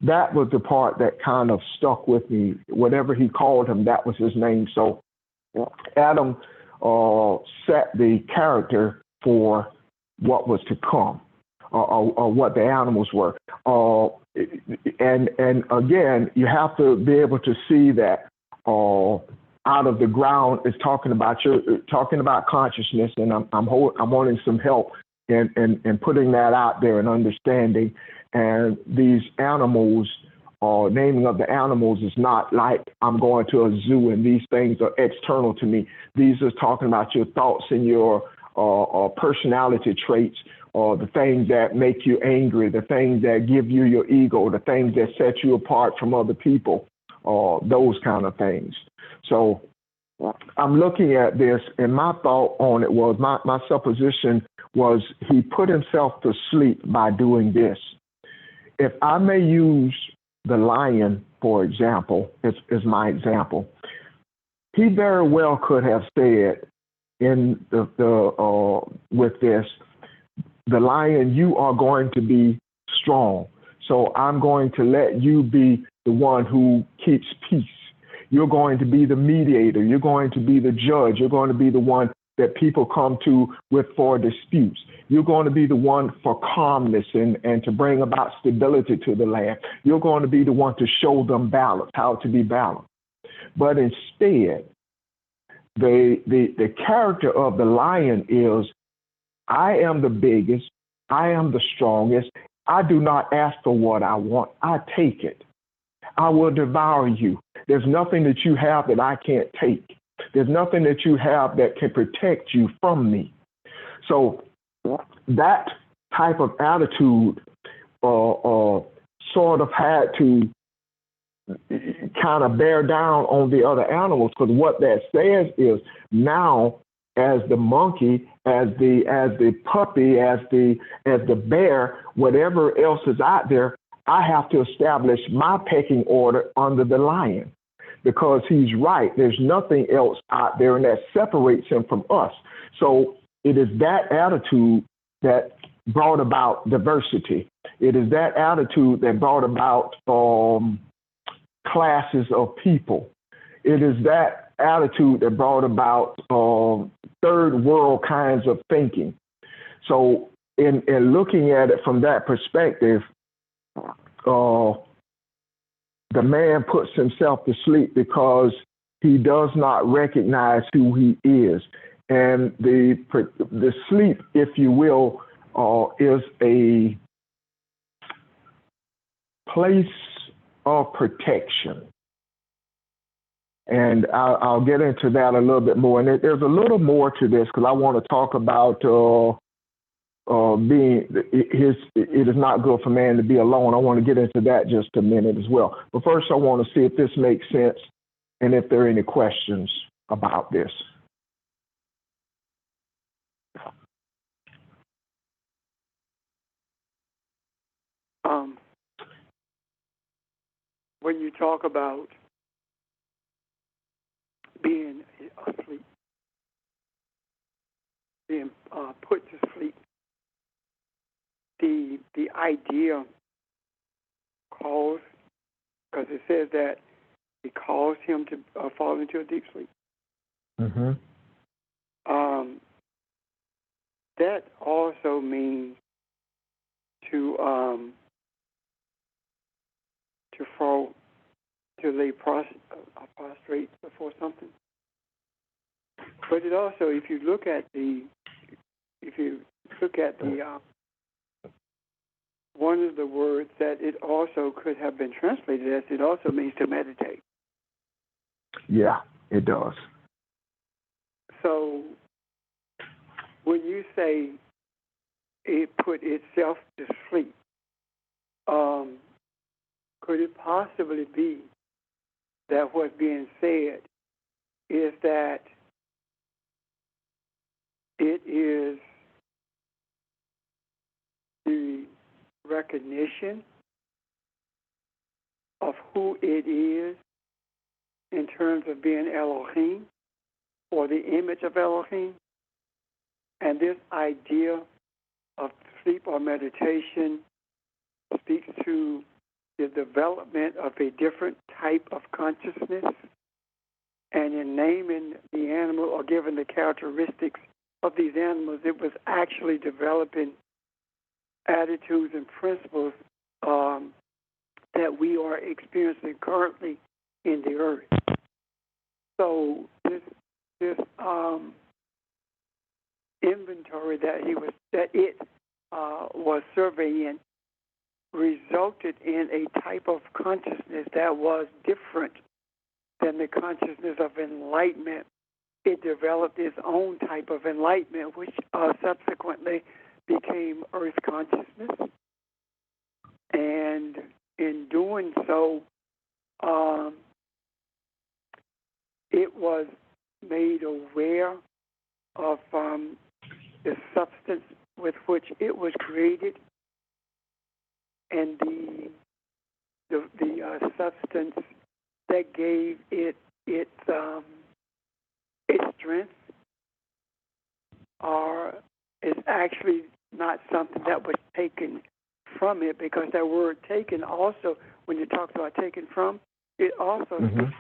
That was the part that kind of stuck with me. Whatever he called him, that was his name. So Adam set the character for what was to come, or what the animals were. And again, you have to be able to see that out of the ground is talking about consciousness, and I'm wanting some help in putting that out there and understanding. And these animals, naming of the animals is not like I'm going to a zoo and these things are external to me. These are talking about your thoughts and your personality traits, or the things that make you angry, the things that give you your ego, the things that set you apart from other people, those kind of things. So I'm looking at this, and my thought on it was, my supposition was he put himself to sleep by doing this. If I may use the lion, for example, is my example, he very well could have said in with this, the lion, you are going to be strong. So I'm going to let you be the one who keeps peace. You're going to be the mediator. You're going to be the judge. You're going to be the one that people come to for disputes. You're going to be the one for calmness and to bring about stability to the land. You're going to be the one to show them balance, how to be balanced. But instead, the character of the lion is, I am the biggest, I am the strongest, I do not ask for what I want, I take it. I will devour you. There's nothing that you have that I can't take. There's nothing that you have that can protect you from me. So that type of attitude sort of had to kind of bear down on the other animals, because what that says is, now as the monkey, as the puppy, as the bear, whatever else is out there, I have to establish my pecking order under the lion, because he's right. There's nothing else out there, and that separates him from us. So it is that attitude that brought about diversity. It is that attitude that brought about classes of people. It is that attitude that brought about third world kinds of thinking. So in looking at it from that perspective, the man puts himself to sleep because he does not recognize who he is. And the sleep, if you will, is a place of protection. And I'll get into that a little bit more. And there's a little more to this, because I want to talk about it is not good for man to be alone. I want to get into that just a minute as well. But first, I want to see if this makes sense and if there are any questions about this. When you talk about being asleep, being put to sleep, the idea calls, because it says that he caused him to fall into a deep sleep. Mm-hmm. That also means to fall, to lay prostrate before something. But it also, if you look at the one of the words that it also could have been translated as, it also means to meditate. Yeah, it does. So when you say it put itself to sleep, could it possibly be that what's being said is that it is the recognition of who it is in terms of being Elohim or the image of Elohim? And this idea of sleep or meditation speaks to the development of a different type of consciousness. And in naming the animal or giving the characteristics of these animals, it was actually developing attitudes and principles that we are experiencing currently in the earth. So this inventory that it was surveying resulted in a type of consciousness that was different than the consciousness of enlightenment. It developed its own type of enlightenment, which subsequently became earth consciousness. And in doing so, it was made aware of the substance with which it was created, and the substance that gave it its strength, is actually not something that was taken from it, because that word taken also, when you talk about taken from, it also speaks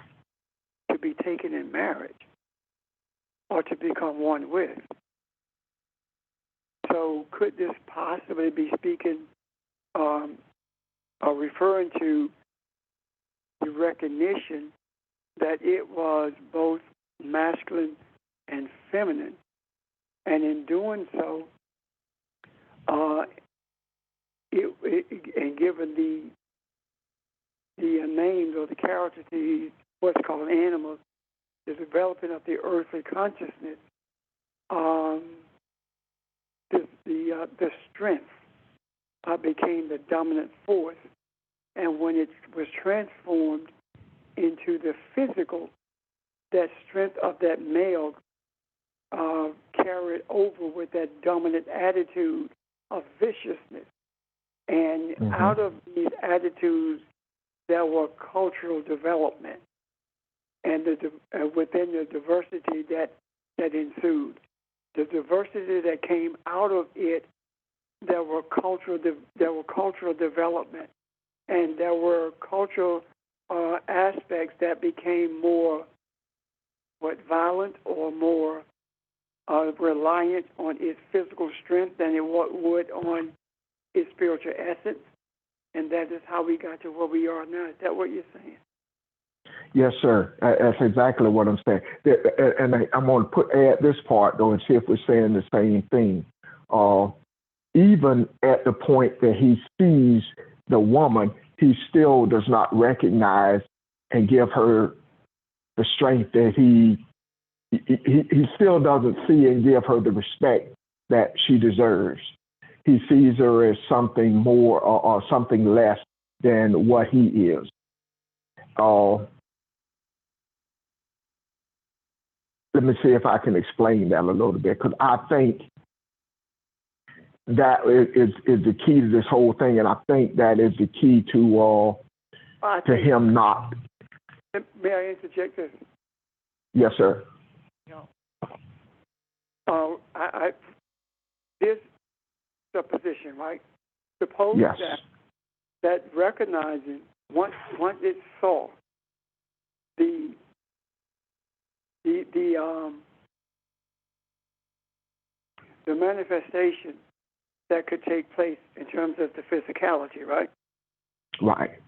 to be taken in marriage or to become one with. So could this possibly be speaking or referring to the recognition that it was both masculine and feminine, and in doing so, and given the names or the characters, what's called animals, the developing of the earthly consciousness, the strength became the dominant force, and when it was transformed into the physical, that strength of that male carried over with that dominant attitude of viciousness. And out of these attitudes, there were cultural development, and within the diversity that ensued, the diversity that came out of it, there were cultural development, and there were cultural aspects that became more violent or more reliant on its physical strength than it would on its spiritual essence, and that is how we got to where we are now. Is that what you're saying? Yes, sir. That's exactly what I'm saying. And I'm going to add this part, though, and see if we're saying the same thing. Even at the point that he sees the woman, he still does not recognize and give her the strength that he still doesn't see and give her the respect that she deserves. He sees her as something more or something less than what he is. Let me see if I can explain that a little bit, because I think that is the key to this whole thing, and I think that is the key to him not. May I interject this? Yes, sir. This supposition, right? Suppose yes. that that recognizing once it saw the manifestation that could take place in terms of the physicality, right? Right.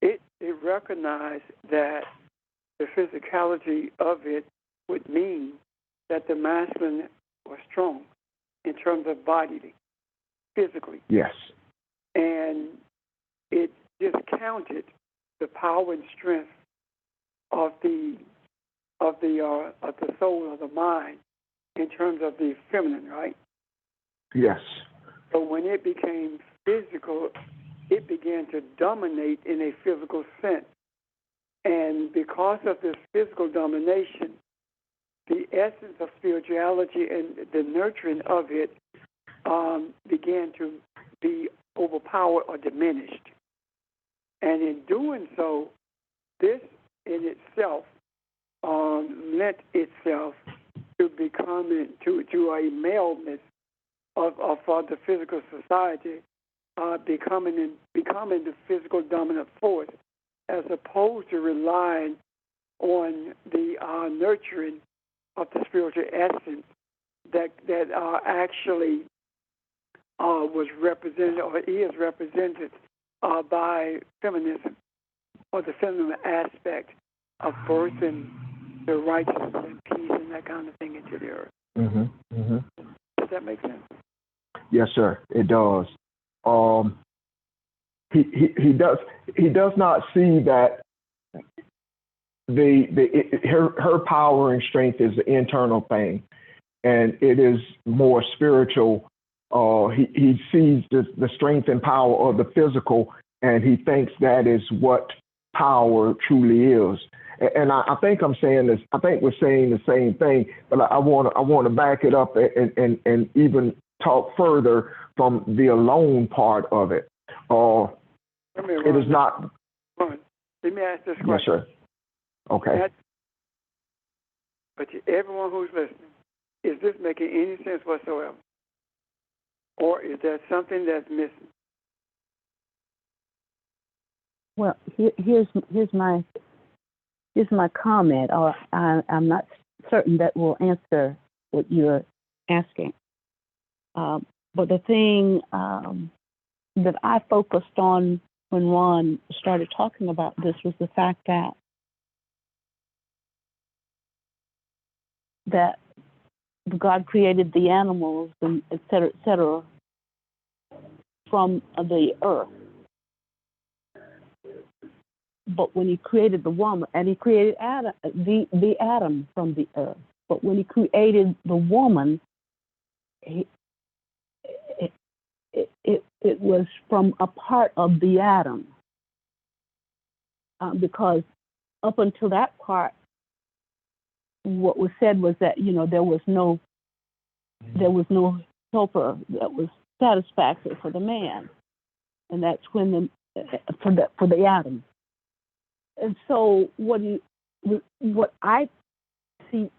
It recognized that the physicality of it would mean that the masculine was strong in terms of bodily, physically. Yes. And it discounted the power and strength of the soul or the mind in terms of the feminine, right? Yes. So when it became physical, it began to dominate in a physical sense. And because of this physical domination, the essence of spirituality and the nurturing of it began to be overpowered or diminished. And in doing so, this in itself lent itself to becoming to a maleness of the physical society, becoming the physical dominant force, as opposed to relying on the nurturing of the spiritual essence that actually was represented or is represented by feminism, or the feminine aspect of birthing the righteousness and peace and that kind of thing into the earth. Mm-hmm. Mm-hmm. Does that make sense? Yes, sir. It does. He does not see that her power and strength is the internal thing, and it is more spiritual. He sees the strength and power of the physical, and he thinks that is what power truly is. And I think I'm saying this. I think we're saying the same thing, but I want to back it up and even talk further from the alone part of it. It is not. Ron, let me ask this question. Yes, sir. Okay. But to everyone who's listening, is this making any sense whatsoever? Or is there something that's missing? Well, here's my comment, or I'm not certain that will answer what you're asking. But the thing that I focused on when Ron started talking about this was the fact that God created the animals and et cetera, from the earth. But when he created the woman, and he created Adam, the Adam from the earth. But when he created the woman, it was from a part of the Adam. Because up until that part, what was said was that, there was no helper that was satisfactory for the man, and that's when for the Adam. And so what I see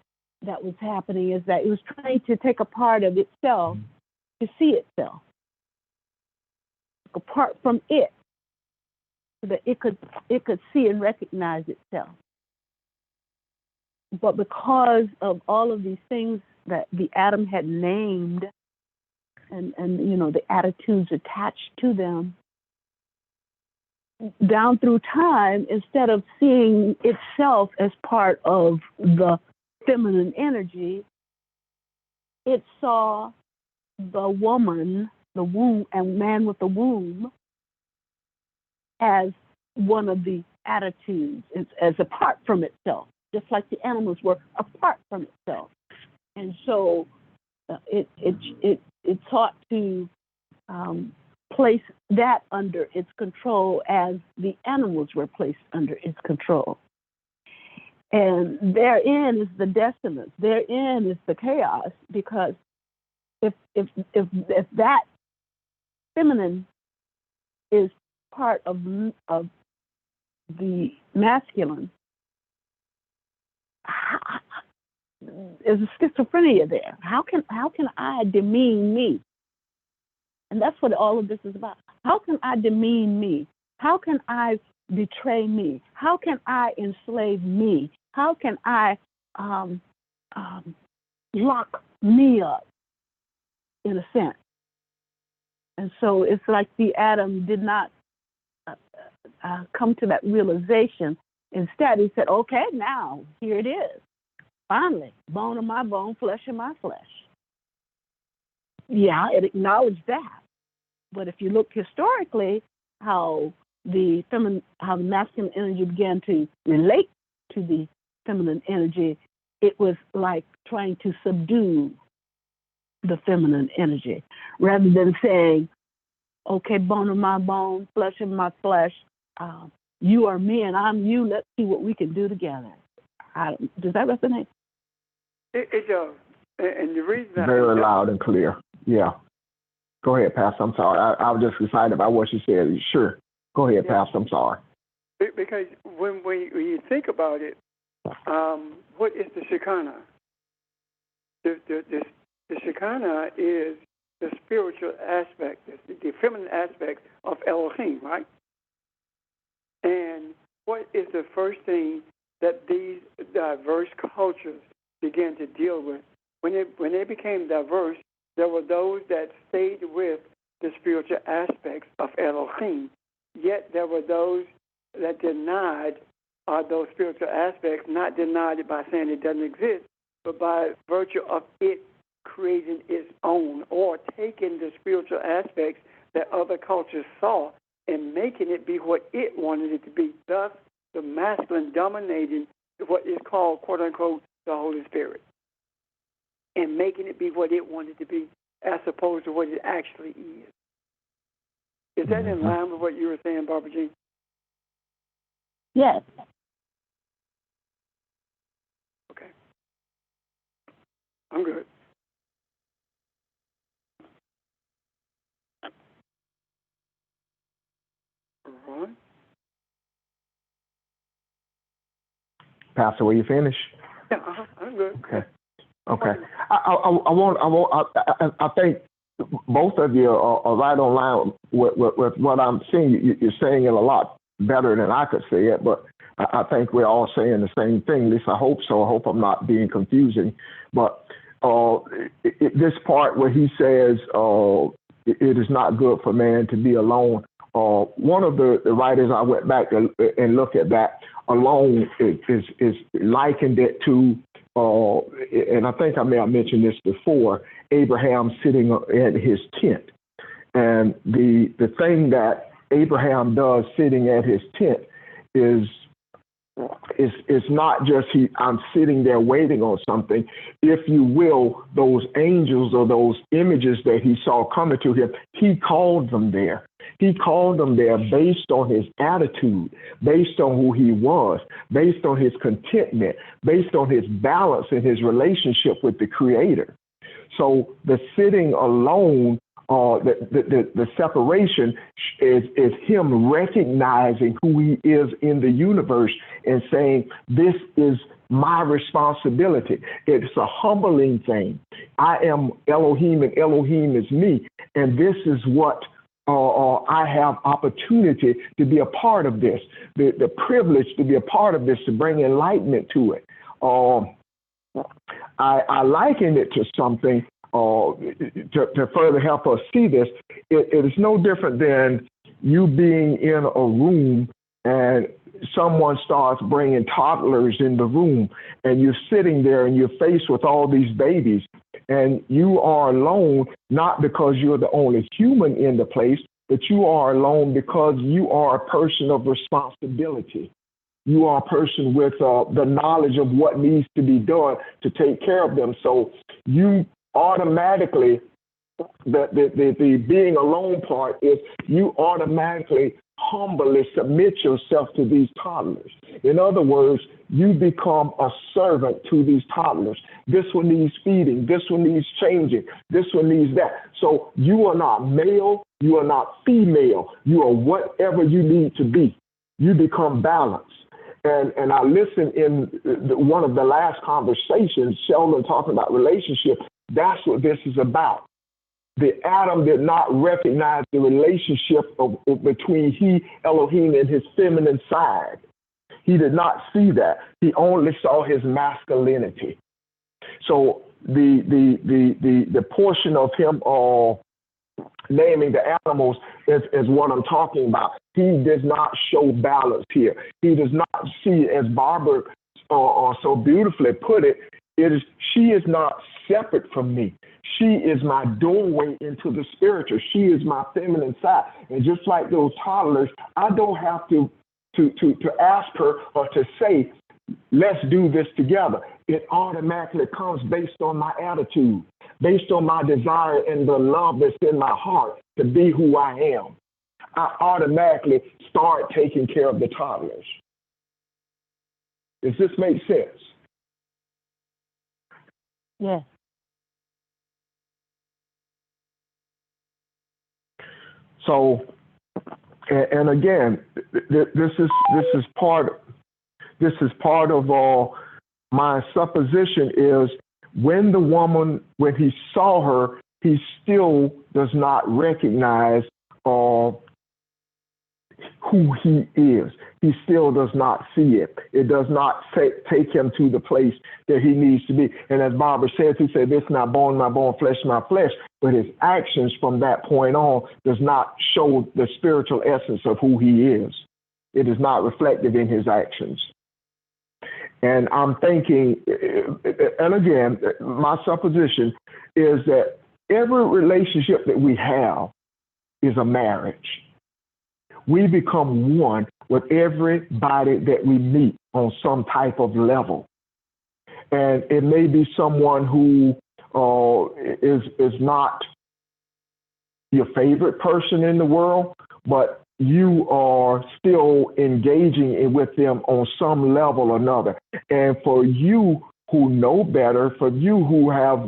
that was happening is that it was trying to take a part of itself to see itself, apart from it, so that it could see and recognize itself. But because of all of these things that the Adam had named, and the attitudes attached to them, down through time, instead of seeing itself as part of the feminine energy, it saw the woman, the womb, and man with the womb as one of the attitudes, as apart from itself, just like the animals were apart from itself. And so it sought to place that under its control as the animals were placed under its control. And therein is the dissonance. Therein is the chaos, because if that feminine is part of the masculine, there's a schizophrenia there. How can I demean me? And that's what all of this is about. How can I demean me? How can I betray me? How can I enslave me? How can I lock me up, in a sense? And so it's like the Adam did not come to that realization. Instead, he said, okay, now, here it is. Finally, bone of my bone, flesh of my flesh. Yeah, it acknowledged that. But if you look historically, how the masculine energy began to relate to the feminine energy, it was like trying to subdue the feminine energy, rather than saying, okay, bone of my bone, flesh of my flesh, you are me and I'm you, let's see what we can do together. Does that resonate? It does. And the reason very loud and clear. Yeah. Go ahead, Pastor. I'm sorry. I was just excited about what you said. Sure. Go ahead, yeah. Pastor. I'm sorry. Because when you think about it, what is the Shekinah? The Shekinah is the spiritual aspect, the feminine aspect of Elohim, right? And what is the first thing that these diverse cultures began to deal with? When they became diverse, there were those that stayed with the spiritual aspects of Elohim, yet there were those that denied those spiritual aspects, not denied it by saying it doesn't exist, but by virtue of it creating its own, or taking the spiritual aspects that other cultures saw and making it be what it wanted it to be. Thus, the masculine dominating what is called, quote unquote, the Holy Spirit, and making it be what it wanted to be, as opposed to what it actually is. Is that in line with what you were saying, Barbara Jean? Yes. Okay. I'm good. All right. Pastor, will you finish? Yeah, I'm good. Okay. I think both of you are right on line with what I'm seeing. You're saying it a lot better than I could say it, but I think we're all saying the same thing. At least I hope so. I hope I'm not being confusing. But this part where he says it is not good for man to be alone, one of the writers, I went back and looked at that, alone is likened it to, and I think I may have mentioned this before, Abraham sitting in his tent. And the thing that Abraham does sitting at his tent is not just I'm sitting there waiting on something. If you will, those angels or those images that he saw coming to him, he called them there. He called them there based on his attitude, based on who he was, based on his contentment, based on his balance in his relationship with the Creator. So the sitting alone, the separation is him recognizing who he is in the universe and saying, this is my responsibility. It's a humbling thing. I am Elohim and Elohim is me. And this is what I have opportunity to be a part of this, the privilege to be a part of this, to bring enlightenment to it. I liken it to something to further help us see this. It is no different than you being in a room and someone starts bringing toddlers in the room, and you're sitting there and you're faced with all these babies, and you are alone, not because you're the only human in the place, but you are alone because you are a person of responsibility. You are a person with the knowledge of what needs to be done to take care of them. So you automatically, the being alone part is you automatically humbly submit yourself to these toddlers. In other words, you become a servant to these toddlers. This one needs feeding. This one needs changing. This one needs that. So you are not male. You are not female. You are whatever you need to be. You become balanced. And I listened in one of the last conversations, Sheldon talking about relationships. That's what this is about. the Adam did not recognize the relationship between he, Elohim, and his feminine side. He did not see that. He only saw his masculinity. So the portion of him naming the animals is what I'm talking about. He does not show balance here. He does not see, as Barbara so beautifully put it, she is not separate from me. She is my doorway into the spiritual. She is my feminine side. And just like those toddlers, I don't have to ask her or to say, let's do this together. It automatically comes based on my attitude, based on my desire and the love that's in my heart to be who I am. I automatically start taking care of the toddlers. Does this make sense? Yes. So, and again, this is part of my supposition is when he saw her, he still does not recognize who he is. He still does not see it. It does not take him to the place that he needs to be. And as Barbara says, he said, this is not bone, my bone, flesh, my flesh. But his actions from that point on does not show the spiritual essence of who he is. It is not reflective in his actions. And I'm thinking, and again, my supposition is that every relationship that we have is a marriage. We become one with everybody that we meet on some type of level. And it may be someone who is not your favorite person in the world, but you are still engaging with them on some level or another. And for you who know better, for you who have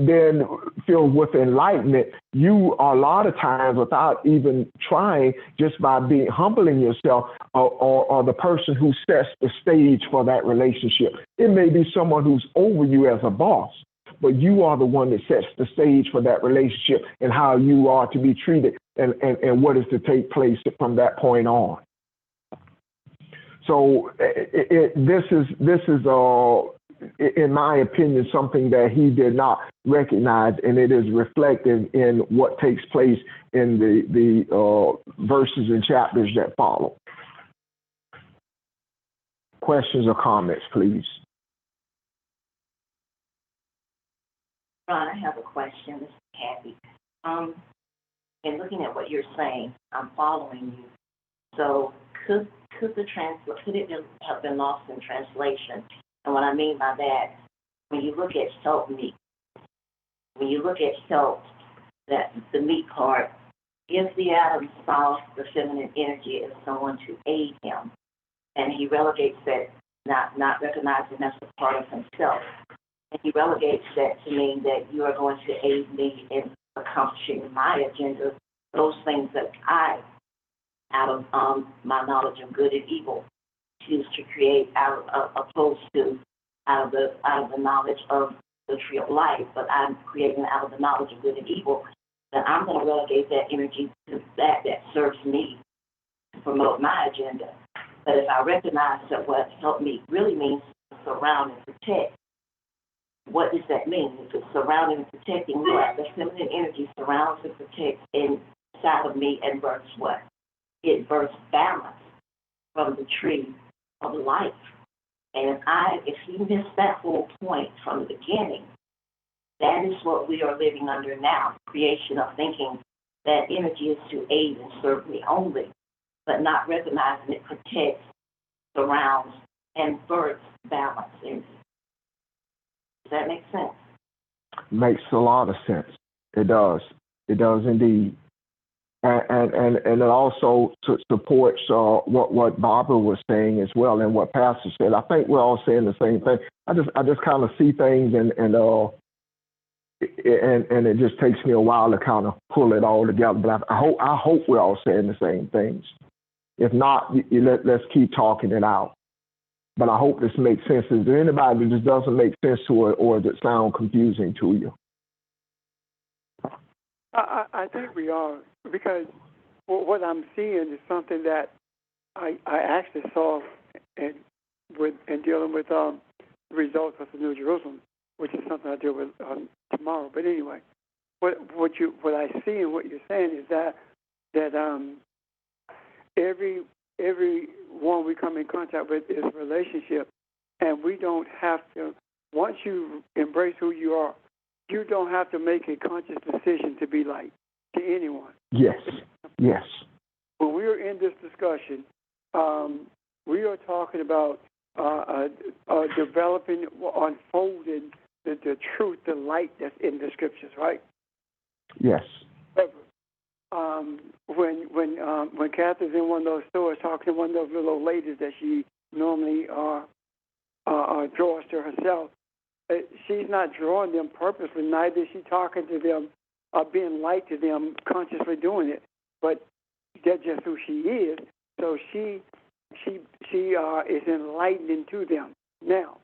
been filled with enlightenment, you are a lot of times, without even trying, just by humbling yourself, or the person who sets the stage for that relationship. It may be someone who's over you as a boss, but you are the one that sets the stage for that relationship and how you are to be treated and what is to take place from that point on. So this is in my opinion, something that he did not recognize, and it is reflected in what takes place in the verses and chapters that follow. Questions or comments, please? Ron, I have a question. This is Kathy. In looking at what you're saying, I'm following you. So could it have been lost in translation? And what I mean by that, when you look at help meet, that the meat part, if the Adam saw the feminine energy as someone to aid him, and he relegates that, not recognizing that's a part of himself, and he relegates that to mean that you are going to aid me in accomplishing my agenda, those things that I, out of my knowledge of good and evil, choose to create opposed to out of the knowledge of the tree of life, but I'm creating out of the knowledge of good and evil, then I'm going to relegate that energy to that serves me to promote my agenda. But if I recognize that what help me really means to surround and protect, what does that mean? If it's surrounding and protecting what? The feminine energy surrounds and protects inside of me and births what? It births balance from the tree of life. And if he missed that whole point from the beginning, that is what we are living under now, creation of thinking that energy is to aid and serve me only, but not recognizing it protects, surrounds, and births balance in me. Does that make sense? Makes a lot of sense. It does. It does indeed. And it also supports what Barbara was saying as well, and what Pastor said. I think we're all saying the same thing. I just kind of see things, and it just takes me a while to kind of pull it all together. But I hope we're all saying the same things. If not, let's keep talking it out. But I hope this makes sense. Is there anybody that just doesn't make sense to it, or does it sound confusing to you? I think we are, because what I'm seeing is something that I actually saw in dealing with the results of the New Jerusalem, which is something I deal with tomorrow. But anyway, what I see and what you're saying is that every one we come in contact with is a relationship, and we don't have to. Once you embrace who you are, you don't have to make a conscious decision to be like to anyone. Yes. Yes. When we are in this discussion, we are talking about developing, unfolding the truth, the light that's in the scriptures, right? Yes. When Catherine's in one of those stores talking to one of those little ladies that she normally draws to herself, she's not drawing them purposely. Neither is she talking to them, being light to them, consciously doing it. But that's just who she is. So she is enlightening to them. Now,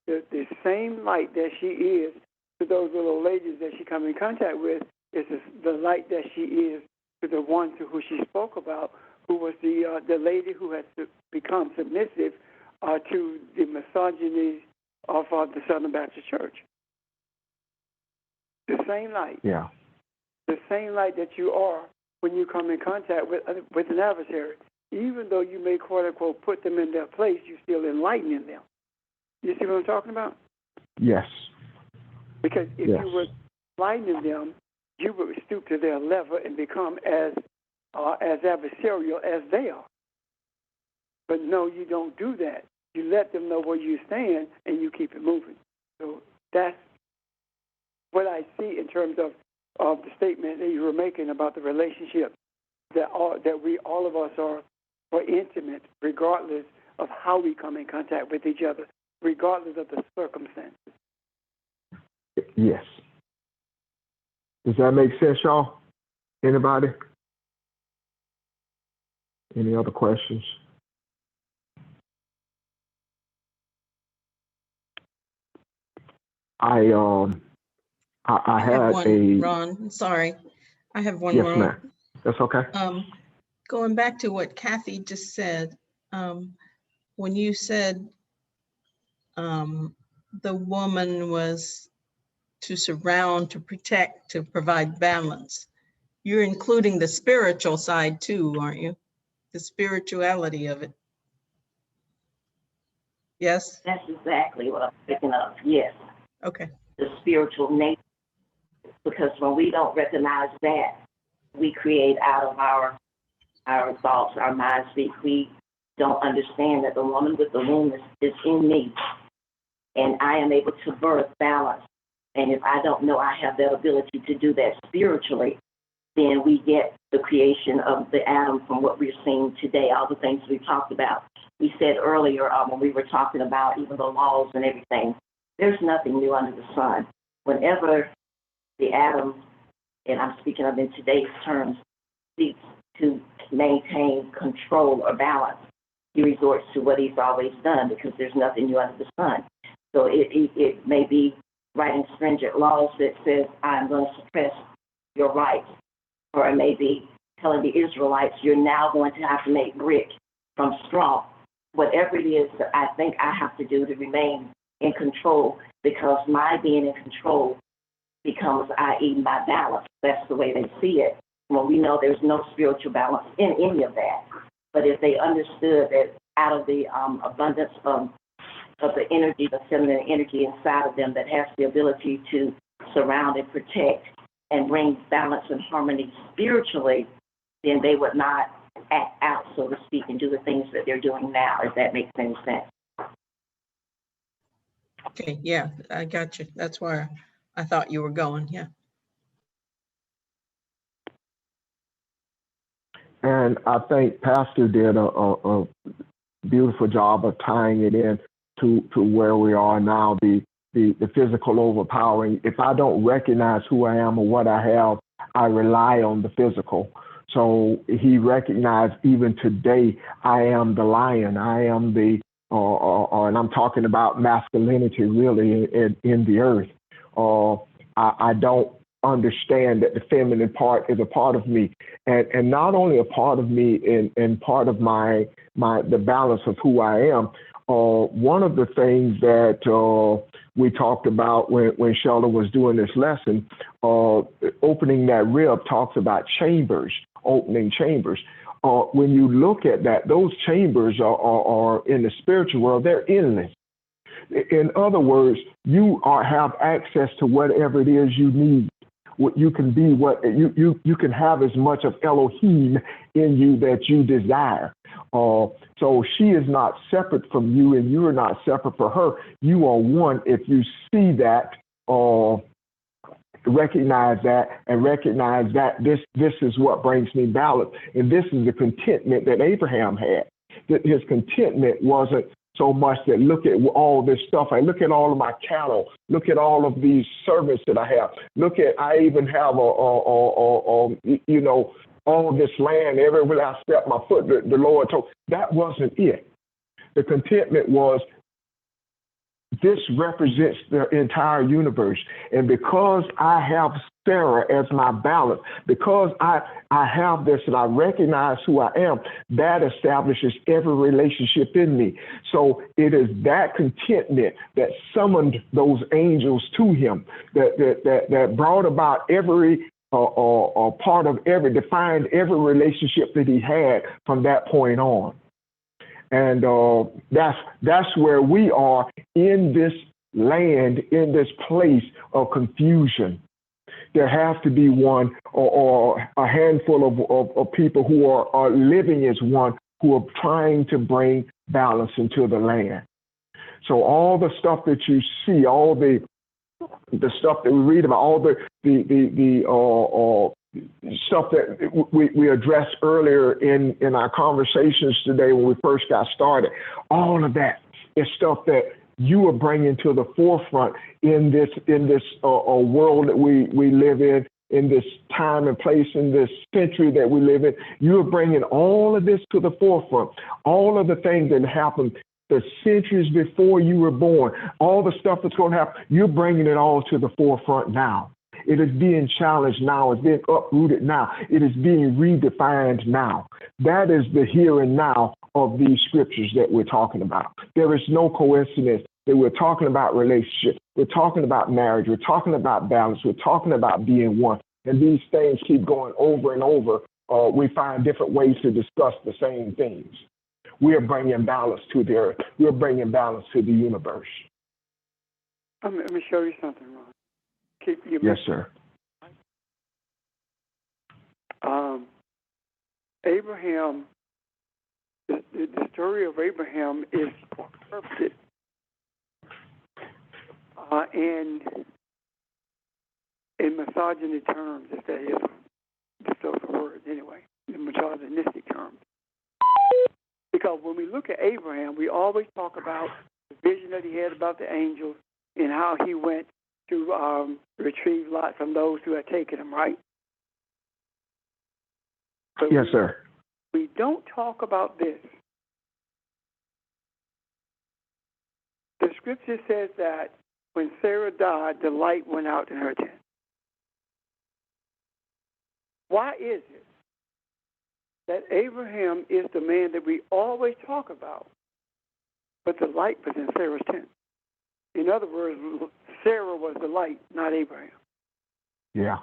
the same light that she is to those little ladies that she come in contact with is the light that she is to the one to who she spoke about, who was the lady who has become submissive to the misogyny of the Southern Baptist Church. The same light. Yeah. The same light that you are when you come in contact with an adversary. Even though you may, quote unquote, put them in their place, you're still enlightening them. You see what I'm talking about? Yes. Because if you were enlightening them, you would stoop to their level and become as adversarial as they are. But no, you don't do that. You let them know where you stand, and you keep it moving. So that's what I see in terms of the statement that you were making about the relationship, that we, all of us are intimate, regardless of how we come in contact with each other, regardless of the circumstances. Yes. Does that make sense, y'all? Anybody? Any other questions? I have had one, Ron. Sorry, I have one. Yes, Ron. ma'am. That's okay. Going back to what Kathy just said, when you said the woman was to surround, to protect, to provide balance, you're including the spiritual side too, aren't you? The spirituality of it. Yes? That's exactly what I'm picking up. Yes. Okay. The spiritual nature. Because when we don't recognize that, we create out of our thoughts, our minds. We don't understand that the woman with the womb is in me, and I am able to birth balance. And if I don't know I have that ability to do that spiritually, then we get the creation of the atom from what we're seeing today, all the things we talked about. We said earlier when we were talking about even the laws and everything, there's nothing new under the sun. Whenever the atom, and I'm speaking of in today's terms, seeks to maintain control or balance, he resorts to what he's always done because there's nothing new under the sun. So it may be writing stringent laws that says, I'm going to suppress your rights, or it may be telling the Israelites, you're now going to have to make brick from straw. Whatever it is that I think I have to do to remain in control, because my being in control becomes, i.e., my balance. That's the way they see it. Well, we know there's no spiritual balance in any of that. But if they understood that out of the abundance of the energy, the feminine energy inside of them that has the ability to surround and protect and bring balance and harmony spiritually, then they would not act out, so to speak, and do the things that they're doing now, if that makes any sense. Okay, yeah, I got you. That's where I thought you were going, yeah. And I think Pastor did a beautiful job of tying it in to where we are now, the physical overpowering. If I don't recognize who I am or what I have, I rely on the physical. So he recognized even today, I am the lion. I am the, and I'm talking about masculinity really in the earth. I don't understand that the feminine part is a part of me, and not only a part of me and part of the balance of who I am. One of the things that we talked about when Sheldon was doing this lesson, opening that rib talks about chambers, opening chambers. When you look at that, those chambers are in the spiritual world, they're endless. In other words, you have access to whatever it is you need. You can be what you can have as much of Elohim in you that you desire. So she is not separate from you, and you are not separate for her. You are one. If you see that, recognize that, and recognize that this is what brings me balance, and this is the contentment that Abraham had. That his contentment wasn't so much that look at all this stuff. I look at all of my cattle. Look at all of these servants that I have. I even have all this land. Everywhere I step my foot, the Lord told. That wasn't it. The contentment was, this represents the entire universe. And because I have Sarah as my balance, because I have this and I recognize who I am, that establishes every relationship in me. So it is that contentment that summoned those angels to him, that brought about every part of defined every relationship that he had from that point on. And that's where we are in this land, in this place of confusion. There has to be one or a handful of people who are living as one, who are trying to bring balance into the land. So all the stuff that you see, all the stuff that we read about, all the stuff that we addressed earlier in our conversations today when we first got started, all of that is stuff that you are bringing to the forefront in this world that we live in this time and place, in this century that we live in. You are bringing all of this to the forefront, all of the things that happened the centuries before you were born, all the stuff that's going to happen, you're bringing it all to the forefront now. It is being challenged now. It's being uprooted now. It is being redefined now. That is the here and now of these scriptures that we're talking about. There is no coincidence that we're talking about relationship. We're talking about marriage. We're talking about balance. We're talking about being one. And these things keep going over and over. We find different ways to discuss the same things. We are bringing balance to the earth. We're bringing balance to the universe. Let me show you something, Ron. Yes, sir. Abraham, the story of Abraham is perfect. And in misogyny terms, if that is the word anyway, in misogynistic terms. Because when we look at Abraham, we always talk about the vision that he had about the angels and how he went to retrieve Lot from those who had taken him, right? But yes, sir. We don't talk about this. The scripture says that when Sarah died, the light went out in her tent. Why is it that Abraham is the man that we always talk about, but the light was in Sarah's tent? In other words, Sarah was the light, not Abraham. Yeah.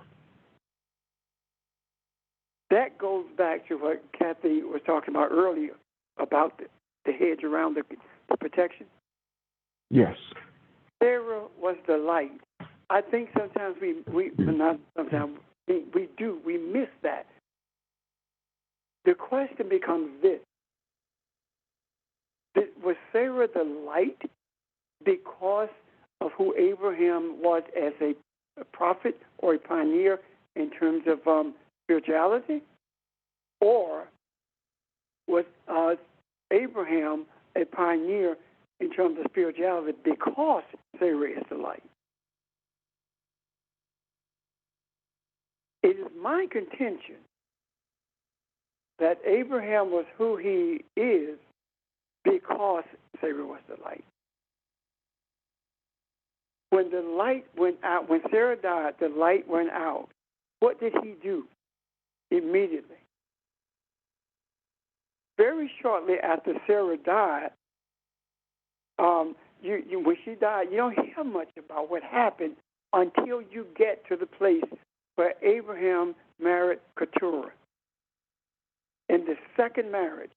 That goes back to what Kathy was talking about earlier about the hedge around the protection. Yes. Sarah was the light. I think sometimes we miss that. The question becomes this: was Sarah the light because of who Abraham was as a prophet or a pioneer in terms of spirituality? Or was Abraham a pioneer in terms of spirituality because Sarah is the light? It is my contention that Abraham was who he is because Sarah was the light. When the light went out, when Sarah died, the light went out. What did he do immediately? Very shortly after Sarah died, when she died, you don't hear much about what happened until you get to the place where Abraham married Keturah in the second marriage.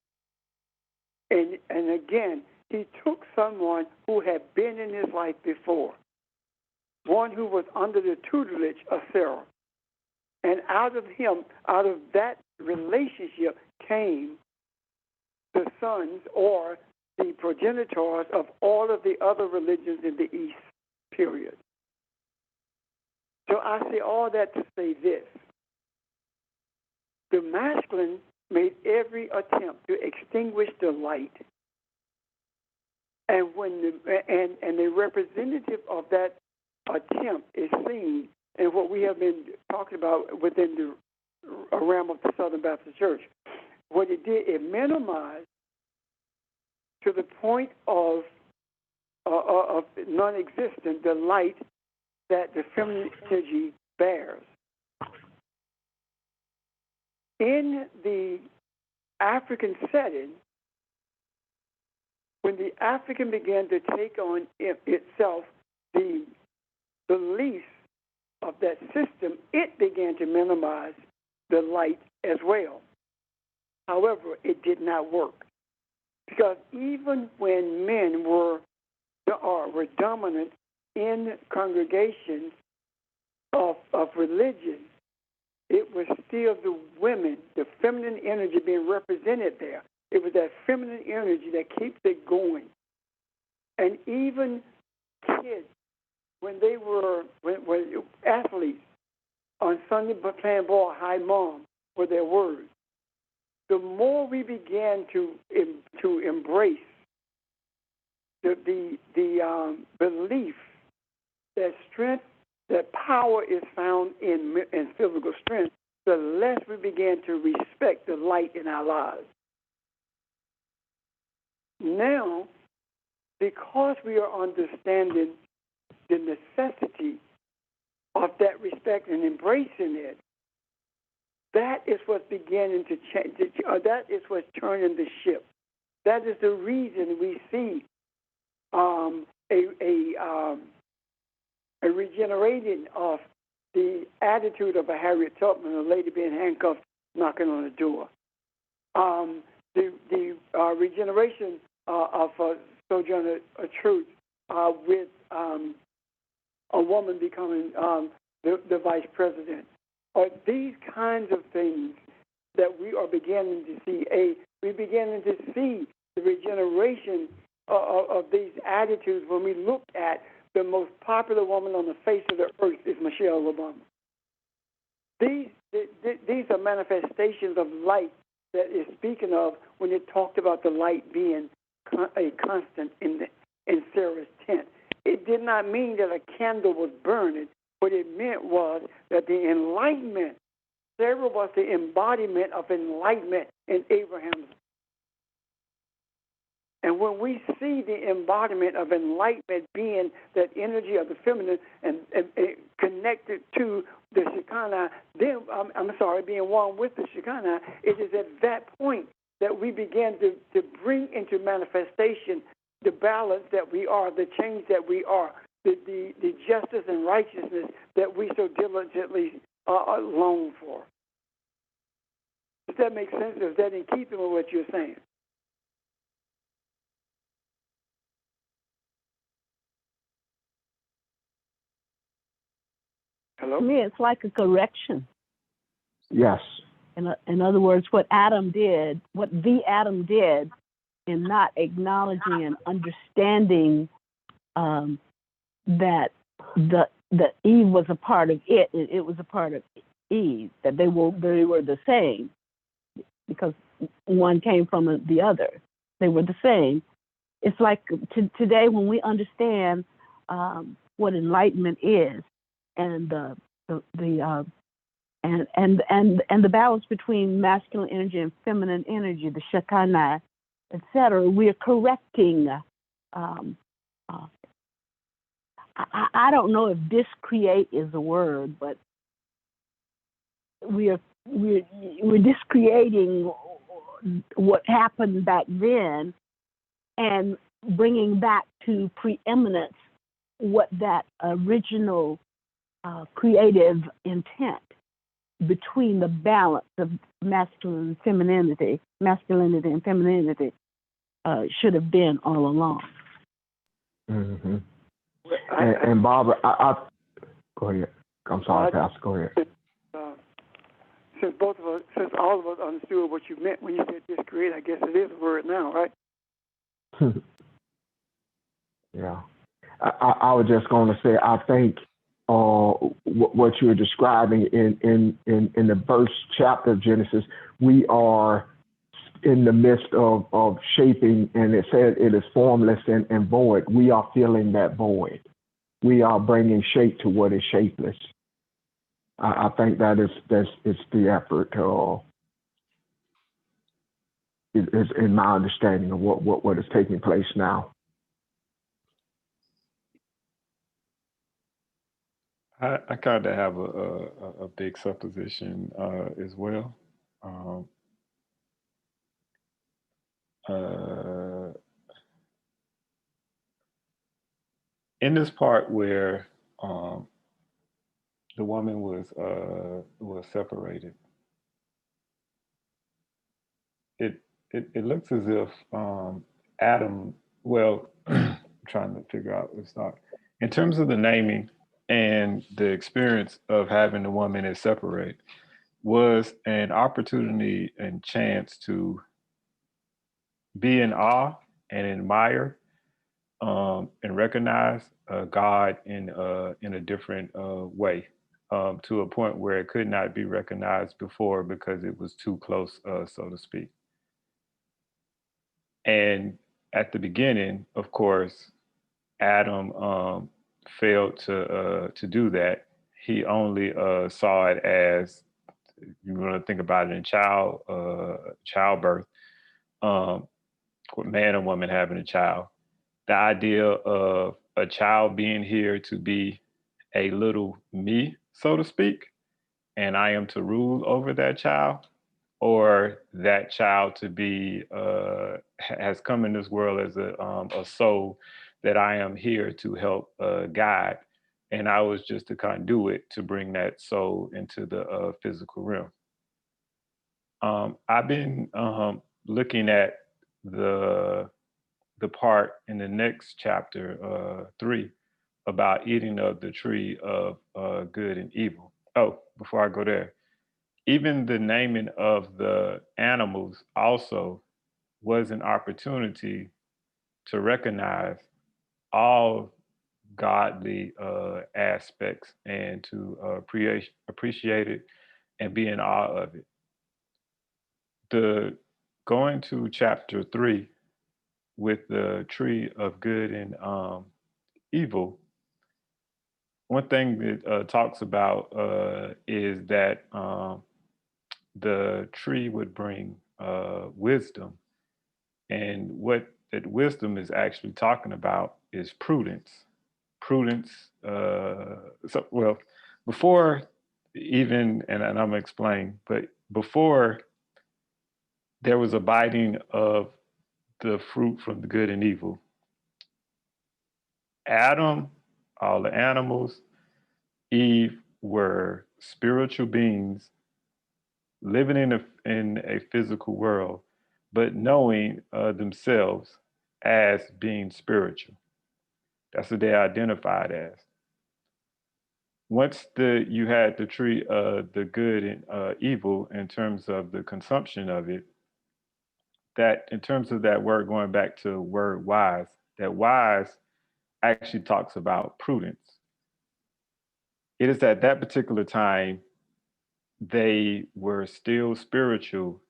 And again, he took someone who had been in his life before, one who was under the tutelage of Sarah. And out of that relationship came the sons or the progenitors of all of the other religions in the East, period. So I say all that to say this. The masculine made every attempt to extinguish the light. And when the representative of that attempt is seen in what we have been talking about within the realm of the Southern Baptist Church, what it did, it minimized to the point of non-existent the light that the feminine energy bears. In the African setting, when the African began to take on itself the beliefs of that system, it began to minimize the light as well. However, it did not work. Because even when men were dominant in congregations of religion, it was still the women, the feminine energy being represented there. It was that feminine energy that keeps it going. And even kids, when they were when athletes on Sunday playing ball, hi mom, were their words. The more we began to embrace the belief that strength, that power is found in physical strength, the less we began to respect the light in our lives. Now, because we are understanding the necessity of that respect and embracing it, that is what's beginning to change. That is what's turning the ship. That is the reason we see a regenerating of the attitude of a Harriet Tubman, a lady being handcuffed, knocking on the door. The regeneration of Sojourner Truth with a woman becoming the vice president. These kinds of things that we are beginning to see. We're beginning to see the regeneration of these attitudes when we look at the most popular woman on the face of the earth is Michelle Obama. These are manifestations of light that is speaking of when it talked about the light being a constant in Sarah's tent. It did not mean that a candle was burning. What it meant was that the enlightenment, Sarah was the embodiment of enlightenment in Abraham's. And when we see the embodiment of enlightenment being that energy of the feminine and connected to the Shekinah, then, being one with the Shekinah, it is at that point that we begin to bring into manifestation the balance that we are, the change that we are, the justice and righteousness that we so diligently long for. Does that make sense? Is that in keeping with what you're saying? Hello? To me, it's like a correction. Yes. In other words, what the Adam did in not acknowledging and understanding that the Eve was a part of it. It was a part of Eve. That they were the same, because one came from the other. They were the same. It's like today when we understand what enlightenment is, and the balance between masculine energy and feminine energy, the Shekinah, etc. We are correcting I don't know if discreate is a word, but we're discreating what happened back then and bringing back to preeminence what that original creative intent between the balance of masculinity and femininity should have been all along. Mm-hmm. And Barbara, I go ahead. I'm sorry, Pastor. Go ahead. Since all of us understood what you meant when you said discreate, I guess it is a word now, right? Yeah. I was just going to say, I think what you're describing in the first chapter of Genesis, we are in the midst of shaping, and it said it is formless and void. We are filling that void. We are bringing shape to what is shapeless. I think that's the effort. Is in my understanding of what is taking place now. I kind of have a big supposition as well. In this part where the woman was separated, it looks as if Adam. Well, I'm trying to figure out what's not in terms of the naming and the experience of having the woman is separate was an opportunity and chance to be in awe and admire and recognize God in a different way, to a point where it could not be recognized before because it was too close, so to speak. And at the beginning, of course, Adam failed to do that. He only saw it as, you want to think about it in childbirth, man and woman having a child. The idea of a child being here to be a little me, so to speak, and I am to rule over that child, or that child to be has come in this world as a soul that I am here to help guide, and I was just a conduit to bring that soul into the physical realm. I've been looking at the part in the next chapter 3 about eating of the tree of good and evil. Oh, before I go there, even the naming of the animals also was an opportunity to recognize all godly aspects and to appreciate it and be in awe of it. The going to chapter 3 with the tree of good and evil, one thing that talks about is that the tree would bring wisdom. And what that wisdom is actually talking about is prudence. Prudence, before even, and I'm gonna explain, but before there was a biting of the fruit from the good and evil, Adam, all the animals, Eve were spiritual beings living in a physical world, but knowing themselves as being spiritual. That's what they identified as. Once you had the tree of the good and evil in terms of the consumption of it, that in terms of that word, going back to word wise, that wise actually talks about prudence. It is at that particular time they were still spiritual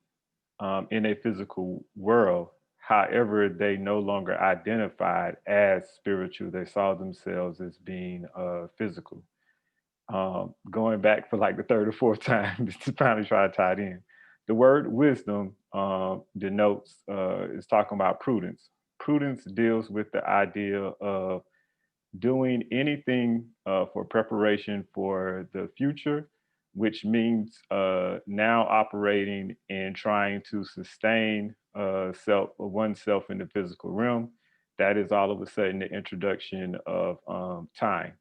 in a physical world. However, they no longer identified as spiritual. They saw themselves as being physical. Going back for like the third or fourth time to finally try to tie it in. The word wisdom denotes, is talking about prudence. Prudence deals with the idea of doing anything for preparation for the future, which means now operating and trying to sustain oneself in the physical realm. That is all of a sudden the introduction of time.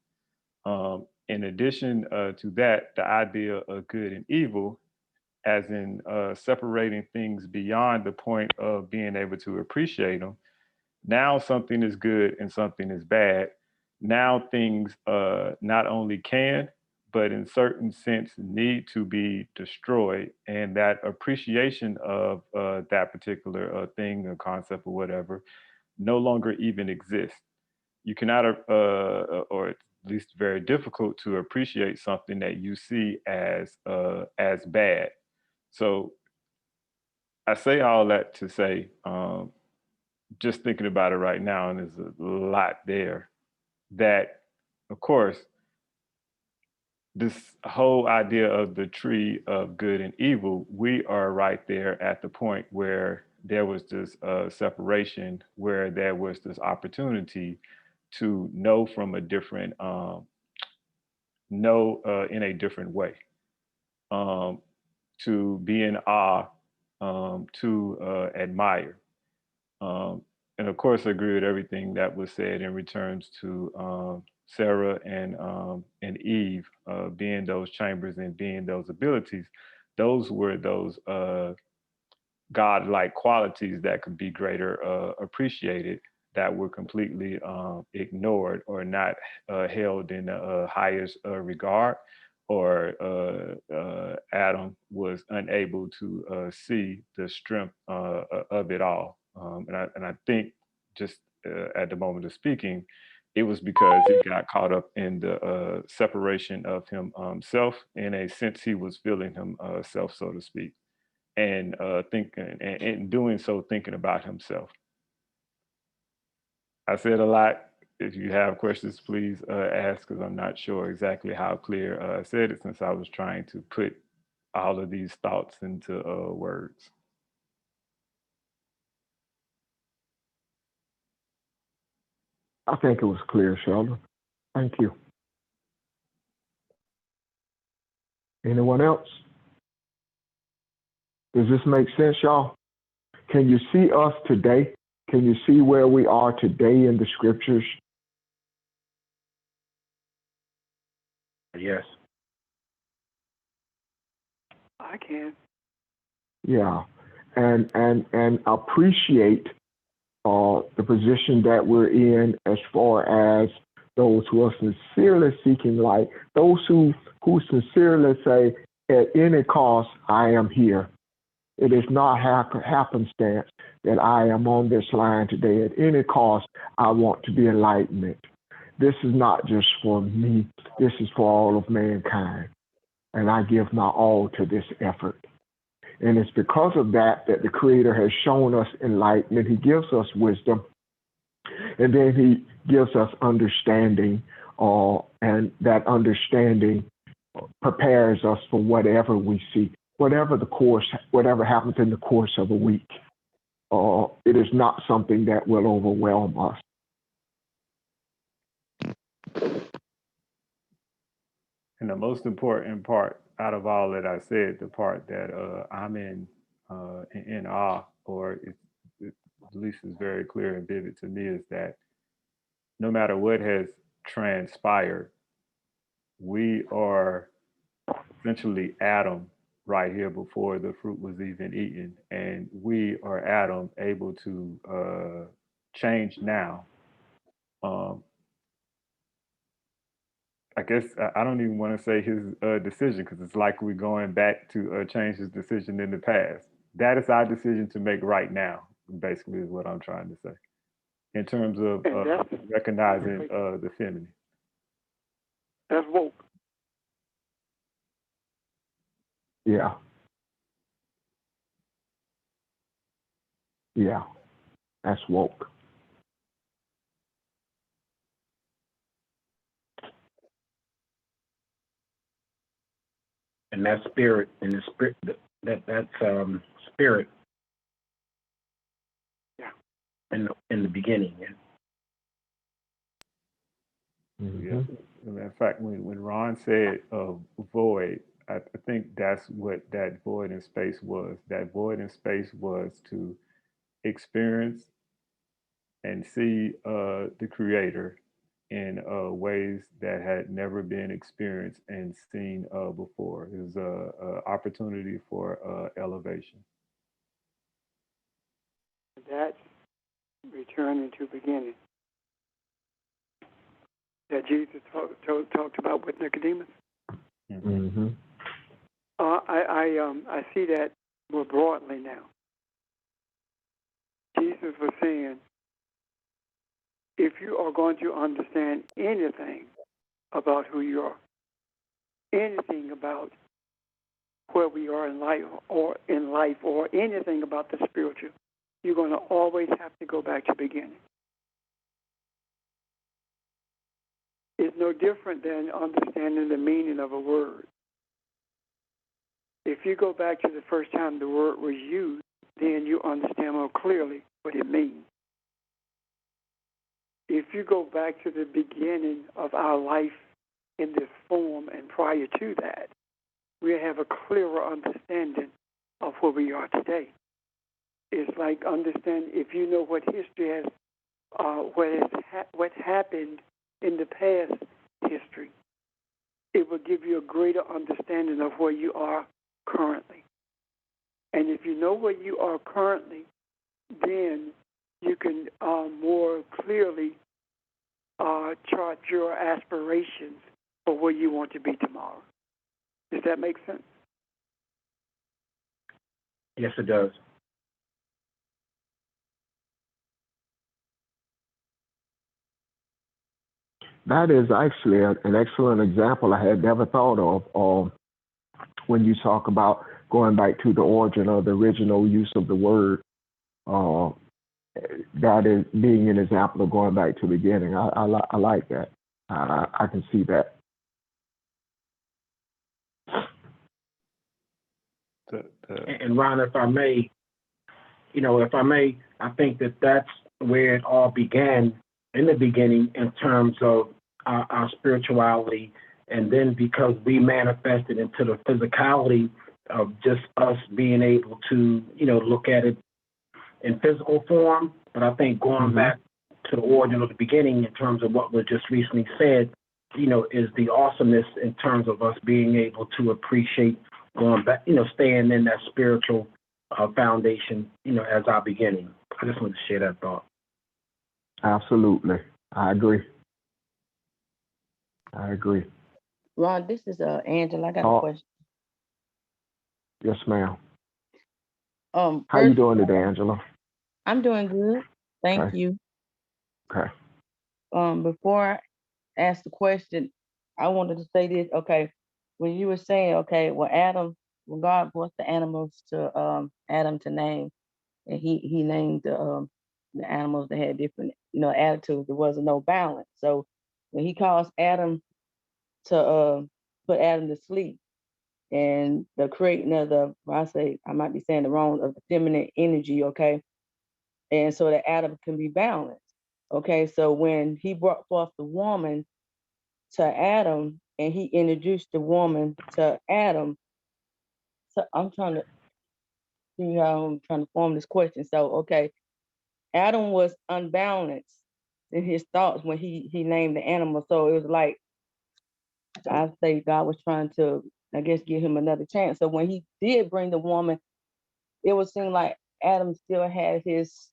In addition to that, the idea of good and evil, as in separating things beyond the point of being able to appreciate them. Now something is good and something is bad. Now things not only can, but in certain sense need to be destroyed. And that appreciation of that particular thing or concept or whatever no longer even exists. You cannot, or at least very difficult to appreciate something that you see as bad. So I say all that to say, just thinking about it right now, and there's a lot there that, of course, this whole idea of the tree of good and evil, we are right there at the point where there was this separation, where there was this opportunity to know from a different, know in a different way, to be in awe, to admire. And of course, I agree with everything that was said in returns to Sarah and Eve being those chambers and being those abilities. Those were those God-like qualities that could be greater appreciated, that were completely ignored or not held in the highest regard, or Adam was unable to see the strength of it all. And I think just at the moment of speaking, it was because he got caught up in the separation of himself. In a sense, he was feeling himself, so to speak, and thinking, and in doing so, thinking about himself. I said a lot. If you have questions, please ask, because I'm not sure exactly how clear I said it, since I was trying to put all of these thoughts into words. I think it was clear, Sheldon. Thank you. Anyone else? Does this make sense, y'all? Can you see us today? Can you see where we are today in the scriptures? Yes. I can. Yeah, and appreciate the position that we're in, as far as those who are sincerely seeking light, those who sincerely say, at any cost, I am here. It is not happenstance that I am on this line today. At any cost, I want to be enlightenment. This is not just for me. This is for all of mankind. And I give my all to this effort. And it's because of that that the Creator has shown us enlightenment. He gives us wisdom, and then He gives us understanding, and that understanding prepares us for whatever we see, whatever happens in the course of a week. It is not something that will overwhelm us. And the most important part out of all that I said, the part that I'm in awe, or it at least is very clear and vivid to me, is that no matter what has transpired, we are essentially Adam right here before the fruit was even eaten, and we are Adam able to change now. I guess I don't even want to say his decision, because it's like we're going back to change his decision in the past. That is our decision to make right now, basically, is what I'm trying to say, in terms of recognizing the feminine. That's woke. Yeah. Yeah. That's woke. And that spirit, and the spirit, that's spirit. Yeah. In the beginning. Yeah. In fact, when Ron said void, I think that's what that void in space was. That void in space was to experience and see the Creator in ways that had never been experienced and seen before. It was a opportunity for elevation. That's returning to beginning that Jesus talked about with Nicodemus. Mm-hmm. I see that more broadly now. Jesus was saying, if you are going to understand anything about who you are, anything about where we are in life, or anything about the spiritual, you're going to always have to go back to the beginning. It's no different than understanding the meaning of a word. If you go back to the first time the word was used, then you understand more clearly what it means. If you go back to the beginning of our life in this form and prior to that, we have a clearer understanding of where we are today. It's like understand if you know what history has, what happened in the past history, it will give you a greater understanding of where you are currently. And if you know where you are currently, then you can more clearly chart your aspirations for where you want to be tomorrow. Does that make sense? Yes, it does. That is actually an excellent example I had never thought of when you talk about going back to the origin of the original use of the word. That is being an example of going back to the beginning. I like that. I can see that. And Ron, if I may, I think that's where it all began in the beginning in terms of our spirituality, and then because we manifested into the physicality of just us being able to, look at it in physical form. But I think going back to the origin of the beginning in terms of what was just recently said, is the awesomeness in terms of us being able to appreciate going back, staying in that spiritual foundation, as our beginning. I just want to share that thought. Absolutely. I agree. Ron, this is Angela. I got a question. Yes, ma'am. How you doing today, Angela? I'm doing good. Thank you. Okay. Before I ask the question, I wanted to say this. Okay, when you were saying, okay, when God brought the animals to Adam to name, and he named the animals that had different, attitudes. There wasn't no balance. So when he caused Adam to put Adam to sleep, and the creating of I might be saying the wrong, of the feminine energy, okay? And so that Adam can be balanced. Okay, so when he brought forth the woman to Adam and he introduced the woman to Adam, so I'm trying to see how I'm trying to form this question. So, okay, Adam was unbalanced in his thoughts when he named the animal. So it was like, I say God was trying to, I guess, give him another chance. So when he did bring the woman, it would seem like Adam still had his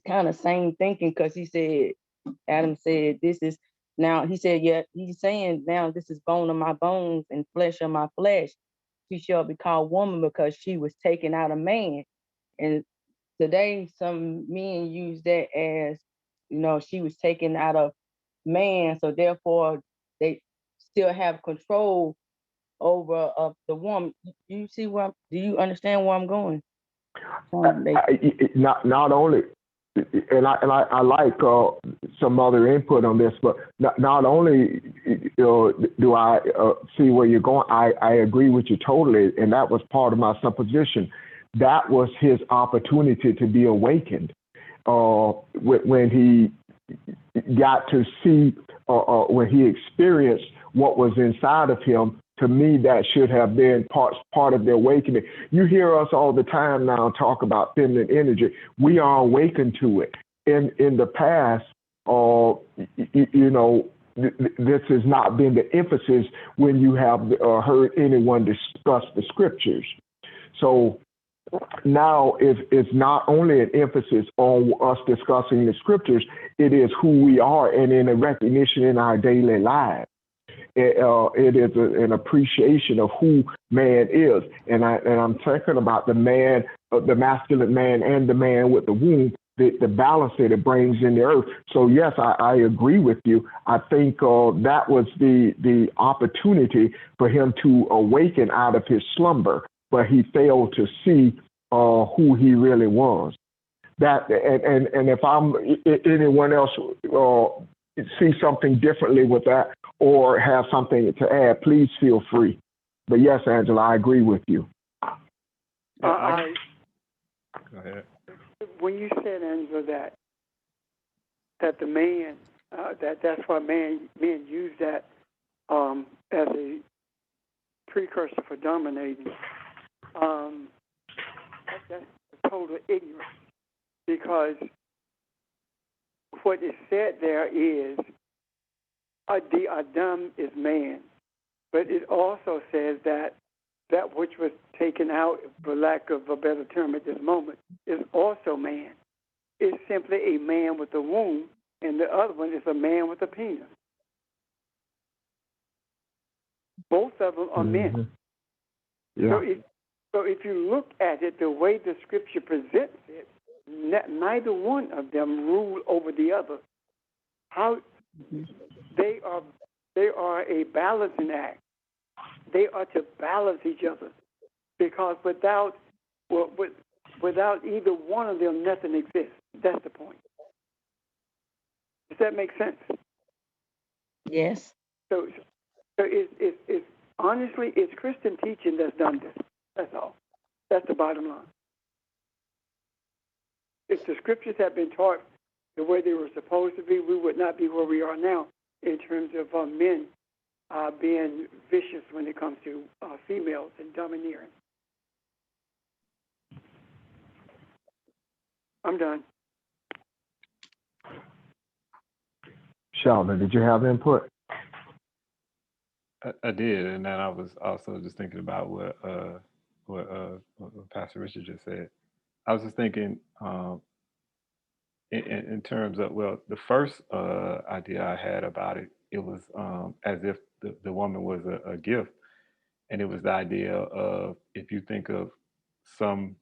kind of same thinking, because Adam said, this is now, he said, yeah, he's saying now this is bone of my bones and flesh of my flesh. She shall be called woman because she was taken out of man. And today, some men use that as, she was taken out of man, so therefore they still have control over the woman. Do you understand where I'm going? Not only, and I like some other input on this, but not only do I see where you're going, I agree with you totally, and that was part of my supposition. That was his opportunity to be awakened when he got to see when he experienced what was inside of him, to me, that should have been part of the awakening. You hear us all the time now talk about feminine energy. We are awakened to it. In the past, this has not been the emphasis when you have heard anyone discuss the scriptures. So now it's not only an emphasis on us discussing the scriptures, it is who we are and in a recognition in our daily lives. It is an appreciation of who man is. And I'm talking about the man, the masculine man and the man with the womb, the balance that it brings in the earth. So yes, I agree with you. I think that was the opportunity for him to awaken out of his slumber, but he failed to see who he really was. That and if anyone else see something differently with that or have something to add, please feel free. But yes, Angela, I agree with you. Go ahead. When you said, Angela, that the man, that's why men use that as a precursor for dominating, that's total ignorance. Because what is said there is the Adam is man, but it also says that which was taken out, for lack of a better term at this moment, is also man. It's simply a man with a womb, and the other one is a man with a penis. Both of them are men. Yeah. So if you look at it the way the scripture presents it, neither one of them rule over the other. How they are a balancing act. They are to balance each other, because without either one of them, nothing exists. That's the point. Does that make sense? Yes. So it's honestly, it's Christian teaching that's done this. That's all. That's the bottom line. If the scriptures had been taught the way they were supposed to be, we would not be where we are now in terms of men being vicious when it comes to females and domineering. I'm done. Sheldon, did you have input? I did, and then I was also just thinking about what Pastor Richard just said. I was just thinking in terms of, well, the first idea I had about it, it was as if the woman was a gift, and it was the idea of, if you think of some,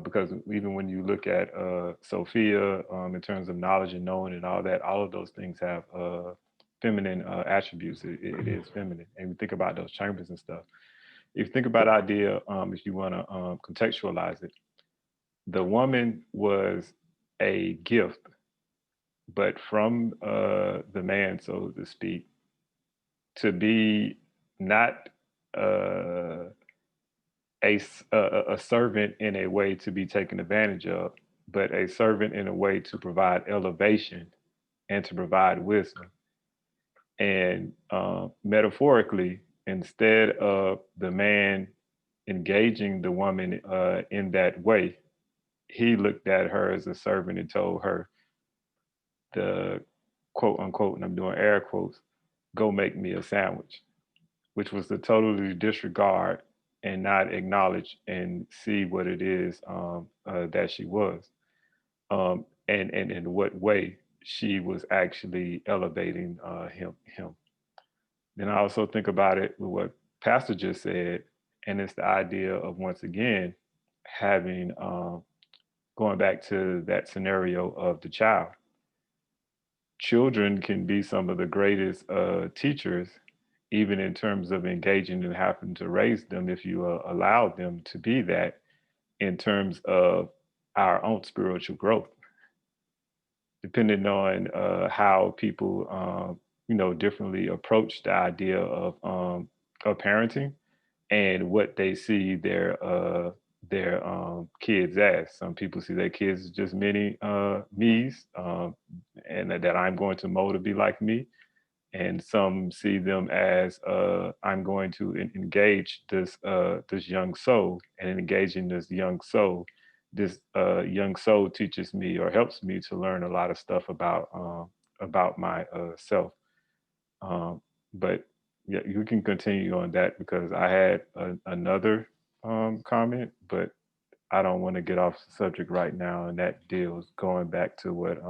because even when you look at Sophia, in terms of knowledge and knowing and all that, all of those things have feminine attributes. It is feminine, and we think about those chambers and stuff. If you think about the idea, if you want to contextualize it, the woman was a gift, but from the man, so to speak, to be not a servant in a way to be taken advantage of, but a servant in a way to provide elevation and to provide wisdom. And metaphorically, instead of the man engaging the woman in that way, he looked at her as a servant and told her, the quote unquote, and I'm doing air quotes, go make me a sandwich, which was to totally disregard and not acknowledge and see what it is that she was, and in what way she was actually elevating him. Then I also think about it with what Pastor just said, and it's the idea of, once again, having, going back to that scenario of the child. Children can be some of the greatest teachers, even in terms of engaging and having to raise them, if you allow them to be that, in terms of our own spiritual growth, depending on how people, differently approach the idea of parenting and what they see their kids as. Some people see their kids as just mini me's, and that I'm going to mold to be like me. and some see them as I'm going to engage this young soul, and in engaging this young soul, this young soul teaches me or helps me to learn a lot of stuff about my self. But yeah, you can continue on that because I had another comment, but I don't want to get off the subject right now, and that deals going back to what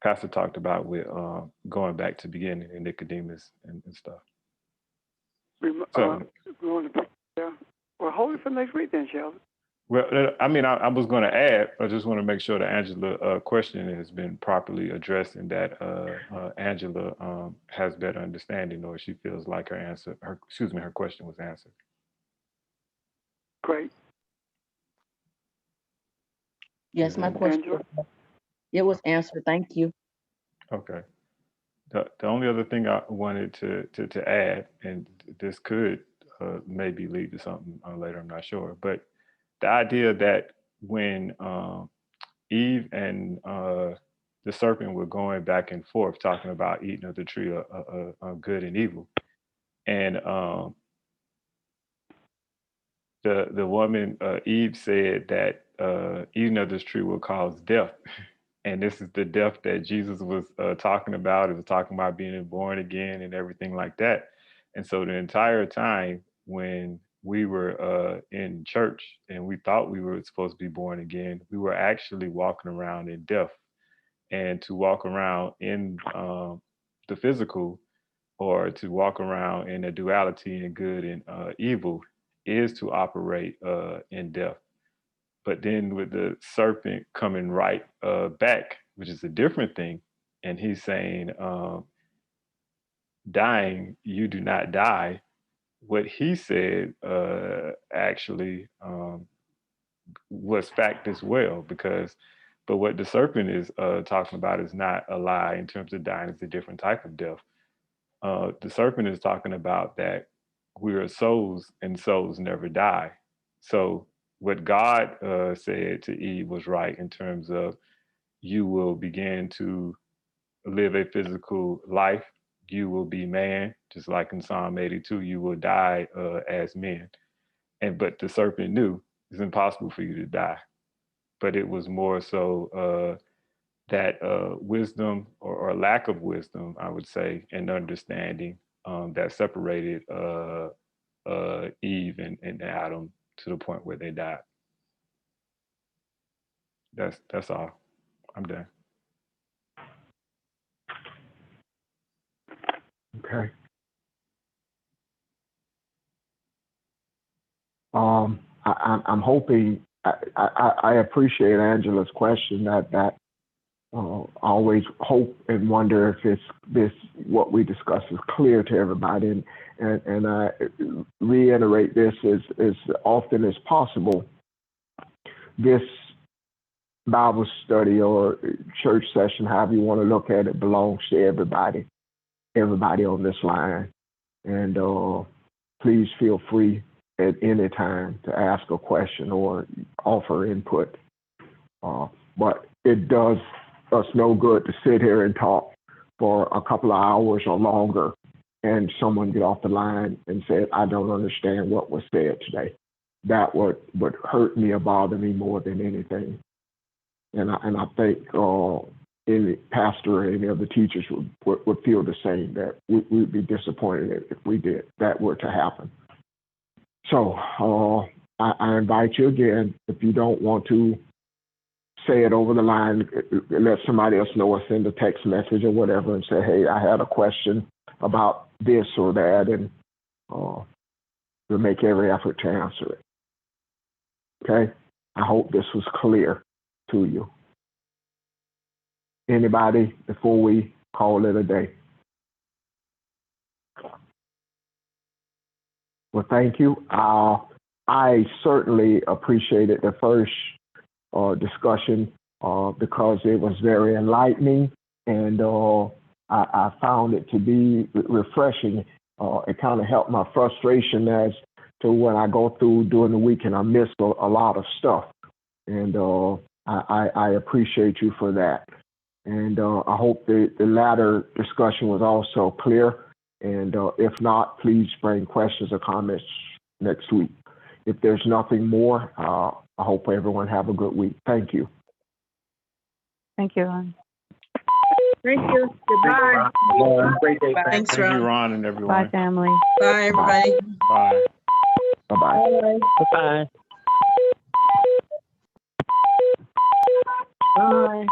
Pastor talked about with going back to beginning in Nicodemus and stuff. We want to put, yeah. Well, hold it for next week then, Sheldon. Well, I mean, I was going to add, I just want to make sure that Angela question has been properly addressed and that Angela has better understanding, or she feels like her question was answered. Great. Yes, my question. Angela? It was answered. Thank you. Okay. The only other thing I wanted to add, and this could maybe lead to something later, I'm not sure, but the idea that when Eve and the serpent were going back and forth talking about eating of the tree of good and evil, and the woman Eve said that eating of this tree will cause death. And this is the death that Jesus was talking about. It was talking about being born again and everything like that. And so the entire time when we were in church and we thought we were supposed to be born again, we were actually walking around in death. And to walk around in the physical, or to walk around in a duality in good and evil, is to operate in death. But then with the serpent coming right back, which is a different thing, and he's saying, dying, you do not die. What he said actually was fact as well, but what the serpent is talking about is not a lie in terms of dying. It's a different type of death. The serpent is talking about that we are souls and souls never die. So what God said to Eve was right in terms of you will begin to live a physical life. You will be man, just like in Psalm 82, you will die as men. But the serpent knew it's impossible for you to die. But it was more so that wisdom or lack of wisdom, I would say, and understanding that separated Eve and Adam to the point where they died. That's all. I'm done. Okay. I'm hoping. I appreciate Angela's question. That always hope and wonder if this what we discuss is clear to everybody, and I reiterate this as often as possible. This Bible study or church session, however you want to look at it, belongs to everybody on this line. And please feel free at any time to ask a question or offer input. But it does us no good to sit here and talk for a couple of hours or longer and someone get off the line and say, I don't understand what was said today. That would hurt me or bother me more than anything. And I think any pastor or any of the teachers would feel the same, that we'd be disappointed if that were to happen. So I invite you again, if you don't want to say it over the line, let somebody else know or send a text message or whatever and say, hey, I had a question about this or that, and we'll make every effort to answer it. Okay? I hope this was clear to you. Anybody before we call it a day? Well, thank you. I certainly appreciated the first discussion because it was very enlightening, and I found it to be refreshing. It kind of helped my frustration as to when I go through during the week and I miss a lot of stuff. And I appreciate you for that. And I hope the latter discussion was also clear. And if not, please bring questions or comments next week. If there's nothing more, I hope everyone have a good week. Thank you. Thank you, Ron. Thank you. Goodbye. Great day. Thanks, Thank you, Ron. Ron and Bye, everyone. family. Bye, everybody. Bye. Bye-bye. Bye. Bye.